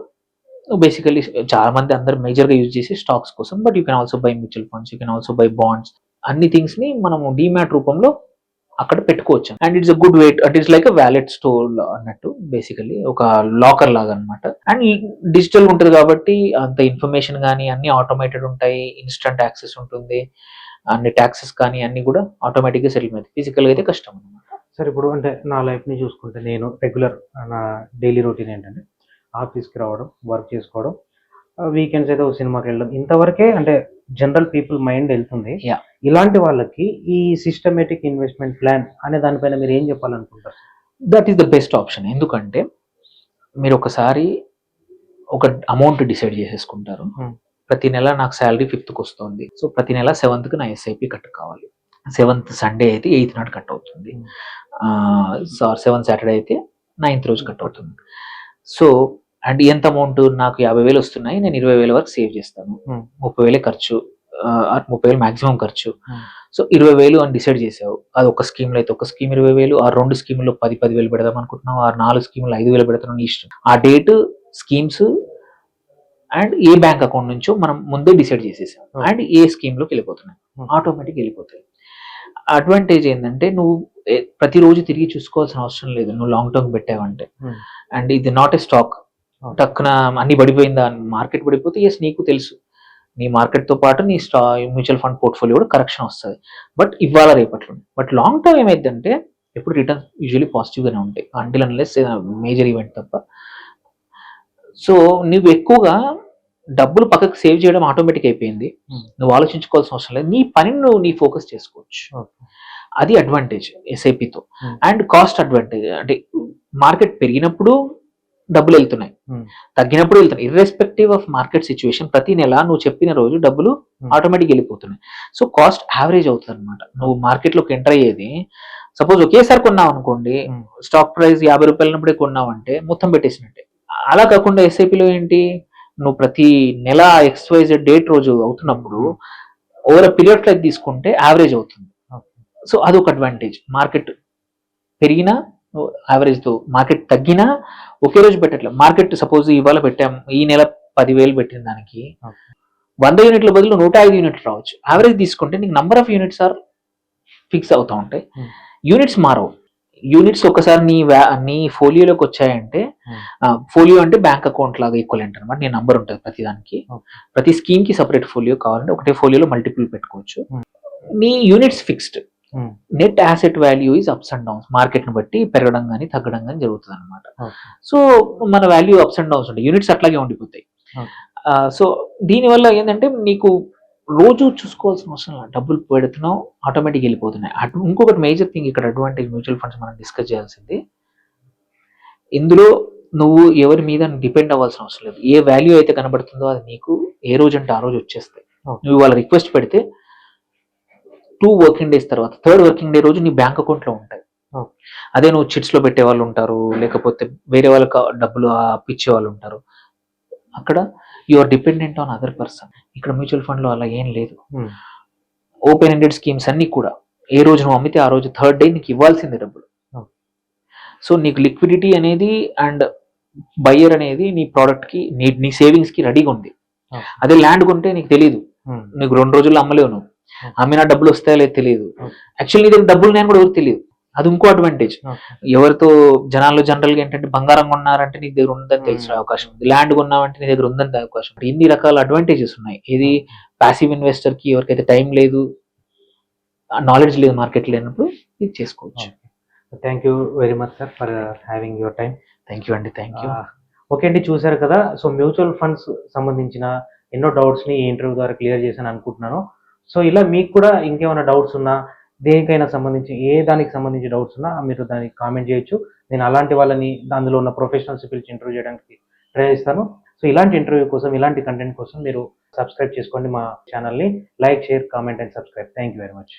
బేసికలీ చాలా మంది అందరు మేజర్ గా యూజ్ చేసి స్టాక్స్ కోసం, but you can also buy mutual funds, you can also buy bonds. అన్ని థింగ్స్ ని మనము డిమాట్ రూపంలో అక్కడ పెట్టుకోవచ్చు. And it's a good way, అంటే it's like a wallet store అన్నట్టు, బేసికలీ ఒక లాకర్ లాగా అనమాట. అండ్ డిజిటల్ ఉంటుంది కాబట్టి అంత ఇన్ఫర్మేషన్ కానీ అన్ని ఆటోమేటెడ్ ఉంటాయి, ఇన్స్టంట్ యాక్సెస్ ఉంటుంది, అన్ని ట్యాక్సెస్ కానీ అన్ని కూడా ఆటోమేటిక్ గా సెటిల్ అవుతాయి. ఫిజికల్ గా అయితే కష్టం అనమాట. సార్ ఇప్పుడు అంటే నా లైఫ్ ని చూసుకుంటే, నేను రెగ్యులర్ నా డైలీ రొటీన్ ఏంటంటే ఆఫీస్కి రావడం, వర్క్ చేసుకోవడం, వీకెండ్స్ అయితే ఒక సినిమాకి వెళ్ళడం, ఇంతవరకే అంటే జనరల్ పీపుల్ మైండ్ వెళ్తుంది. ఇలాంటి వాళ్ళకి ఈ సిస్టమేటిక్ ఇన్వెస్ట్మెంట్ ప్లాన్ అనే దానిపైన మీరు ఏం చెప్పాలనుకుంటారు? That is the best option. ఎందుకంటే మీరు ఒకసారి ఒక అమౌంట్ డిసైడ్ చేసేసుకుంటారు, ప్రతి నెల నాకు శాలరీ 5th వస్తుంది, సో ప్రతి నెల 7th నా ఎస్ఐపి కట్ కావాలి. 7th సండే అయితే 8th నాడు కట్ అవుతుంది, 7th సాటర్డే అయితే 9th రోజు కట్ అవుతుంది. సో అండ్ ఎంత అమౌంట్, నాకు 50,000 వస్తున్నాయి, నేను 20,000 వరకు సేవ్ చేస్తాను, 30,000 ఖర్చు, 30,000 మాక్సిమం ఖర్చు. సో 20,000 అని డిసైడ్ చేసావు. అది ఒక స్కీమ్ లో అయితే ఒక స్కీమ్ 20,000, ఆ 2 స్కీముల్లో 10,000 పెడదాం అనుకుంటున్నావు, ఆ 4 స్కీములు 5,000 పెడతాను, నీ ఇష్టం. ఆ date, schemes and A bank account నుంచో మనం ముందే డిసైడ్ చేసేసాం, అండ్ ఏ స్కీమ్ లోకి వెళ్ళిపోతున్నాయి, ఆటోమేటిక్ వెళ్ళిపోతాయి. అడ్వాంటేజ్ ఏంటంటే నువ్వు ప్రతిరోజు తిరిగి చూసుకోవాల్సిన అవసరం లేదు, నువ్వు లాంగ్ టర్మ్ పెట్టావంటే. అండ్ ఇది నాట్ ఏ స్టాక్, టక్కున అన్ని పడిపోయిందా, మార్కెట్ పడిపోతే ఎస్ నీకు తెలుసు, నీ మార్కెట్ తో పాటు నీ మ్యూచువల్ ఫండ్ పోర్ట్ఫోలియో కూడా కరెక్షన్ వస్తుంది, బట్ ఇవాళ రేపట్లో. బట్ లాంగ్ టర్మ్ ఏమైందంటే ఎప్పుడు రిటర్న్స్ యూజువల్లీ పాజిటివ్ గానే ఉంటాయి, అంటిల్ అన్లెస్ మేజర్ ఈవెంట్ తప్ప. సో నువ్వు ఎక్కువగా డబ్బులు పక్కకు సేవ్ చేయడం ఆటోమేటిక్ అయిపోయింది, నువ్వు ఆలోచించుకోవాల్సిన అవసరం లేదు, నీ పనిని నువ్వు నీ ఫోకస్ చేసుకోవచ్చు. అది అడ్వాంటేజ్ ఎస్ఐపితో. అండ్ కాస్ట్ అడ్వాంటేజ్ అంటే మార్కెట్ పెరిగినప్పుడు డబ్బులు వెళ్తున్నాయి, తగ్గినప్పుడు వెళ్తున్నాయి, ఇర్రెస్పెక్టివ్ ఆఫ్ మార్కెట్ సిచ్యువేషన్. ప్రతి నెల నువ్వు చెప్పిన రోజు డబ్బులు ఆటోమేటిక్ వెళ్ళిపోతున్నాయి. సో కాస్ట్ యావరేజ్ అవుతుంది అనమాట. నువ్వు మార్కెట్ లోకి ఎంటర్ అయ్యేది, సపోజ్ ఒకేసారి కొన్నావు అనుకోండి, స్టాక్ ప్రైస్ 50 రూపాయలప్పుడే కొన్నావు అంటే మొత్తం పెట్టేసినట్టే. అలా కాకుండా ఎస్ఐపిలో ఏంటి, నువ్వు ప్రతి నెల XYZ డేట్ రోజు అవుతున్నప్పుడు ఓవర్ పీరియడ్ లైక్ తీసుకుంటే యావరేజ్ అవుతుంది. సో అదొక అడ్వాంటేజ్. మార్కెట్ పెరిగినా యావరేజ్ తో, మార్కెట్ తగ్గినా ఒకే రోజు పెట్టట్లేదు. మార్కెట్ సపోజ్ ఇవాళ పెట్టాం, ఈ నెల 10,000 పెట్టిన దానికి 100 యూనిట్ల బదులు 105 యూనిట్లు రావచ్చు. యావరేజ్ తీసుకుంటే నీకు number of units or fix అవుతా ఉంటాయి, యూనిట్స్ మారవు. యూనిట్స్ ఒకసారి నీ ఫోలియోలోకి వచ్చాయంటే, ఫోలియో అంటే బ్యాంక్ అకౌంట్ లాగా ఈక్వలెంట్ అనమాట. నీ నంబర్ ఉంటుంది ప్రతి దానికి, ప్రతి స్కీమ్ కి సపరేట్ ఫోలియో కావాలంటే ఒకటే ఫోలియోలో మల్టిపుల్ పెట్టుకోవచ్చు. నీ units fixed, net asset value is apps and downs, market ని బట్టి పెరగడం కానీ తగ్గడం కానీ జరుగుతుంది అనమాట. సో మన వాల్యూ అప్స్ అండ్ డౌన్స్ ఉంటాయి, యూనిట్స్ అట్లాగే ఉండిపోతాయి. సో దీనివల్ల ఏంటంటే నీకు రోజు చూసుకోవాల్సిన అవసరం లేదు. డబ్బులు పెడుతున్నావు ఆటోమేటిక్ వెళ్ళిపోతున్నాయి. ఇంకొకటి మేజర్ థింగ్ ఇక్కడ అడ్వాంటేజ్ మ్యూచువల్ ఫండ్స్ మనం డిస్కస్ చేయాల్సింది, ఇందులో నువ్వు ఎవరి మీద డిపెండ్ అవ్వాల్సిన అవసరం లేదు. ఏ వాల్యూ అయితే కనబడుతుందో అది నీకు ఏ రోజు అంటే ఆ రోజు వచ్చేస్తాయి. నువ్వు వాళ్ళ రిక్వెస్ట్ పెడితే 2 వర్కింగ్ డేస్ తర్వాత 3rd వర్కింగ్ డే రోజు నీ బ్యాంక్ అకౌంట్లో ఉంటాయి. అదే నువ్వు చిట్స్ లో పెట్టే వాళ్ళు ఉంటారు, లేకపోతే వేరే వాళ్ళకి డబ్బులు అప్పిచ్చే వాళ్ళు ఉంటారు, అక్కడ you are dependent on other person. ఇక్కడ మ్యూచువల్ ఫండ్ లో అలా ఏం లేదు. ఓపెన్ ఎండెడ్ స్కీమ్స్ అన్ని కూడా ఏ రోజు నువ్వు అమ్మితే ఆ రోజు 3rd డే నీకు ఇవ్వాల్సిందే డబ్బులు. సో నీకు లిక్విడిటీ అనేది అండ్ బయ్యర్ అనేది నీ ప్రోడక్ట్ కి నీ సేవింగ్స్ కి రెడీగా ఉంది. అదే ల్యాండ్ కొంటే నీకు తెలియదు, నీకు 2 రోజుల్లో అమ్మలేవు, నువ్వు అమ్మినా డబ్బులు వస్తాయో లేదు తెలియదు. యాక్చువల్లీ నీ దగ్గర డబ్బులు నేను కూడా ఎవరికి తెలియదు. అది ఇంకో అడ్వాంటేజ్. ఎవరితో జనాల్లో జనరల్ గా ఏంటంటే బంగారం కొన్నారంటే నీ దగ్గర ఉందని తెలిసిన అవకాశం ఉంది, ల్యాండ్ కొన్నావంటే నీ దగ్గర ఉందని అవకాశం ఉంది. ఇన్ని రకాల అడ్వాంటేజెస్ ఉన్నాయి. ఇది ప్యాసివ్ ఇన్వెస్టర్ కి ఎవరికైతే టైం లేదు, నాలెడ్జ్ లేదు, మార్కెట్ లేనప్పుడు ఇది చేసుకోవచ్చు. Thank you very much sir for having your time. Thank you అండి. Thank you. ఓకే అండి, చూసారు కదా. సో మ్యూచువల్ ఫండ్స్ సంబంధించిన ఎన్నో డౌట్స్ని ఈ ఇంటర్వ్యూ ద్వారా క్లియర్ చేశాను అనుకుంటున్నాను. సో ఇలా మీకు కూడా ఇంకేమైనా డౌట్స్ ఉన్నా, దేనికైనా సంబంధించి ఏ దానికి సంబంధించి డౌట్స్ ఉన్నా మీరు దానికి కామెంట్ చేయొచ్చు. నేను అలాంటి వాళ్ళని అందులో ఉన్న ప్రొఫెషనల్స్ పిలిచి ఇంటర్వ్యూ చేయడానికి ట్రై చేస్తాను. సో ఇలాంటి ఇంటర్వ్యూ కోసం, ఇలాంటి కంటెంట్ కోసం మీరు సబ్స్క్రైబ్ చేసుకోండి మా ఛానల్ని. Like, share, comment and subscribe. Thank you very much.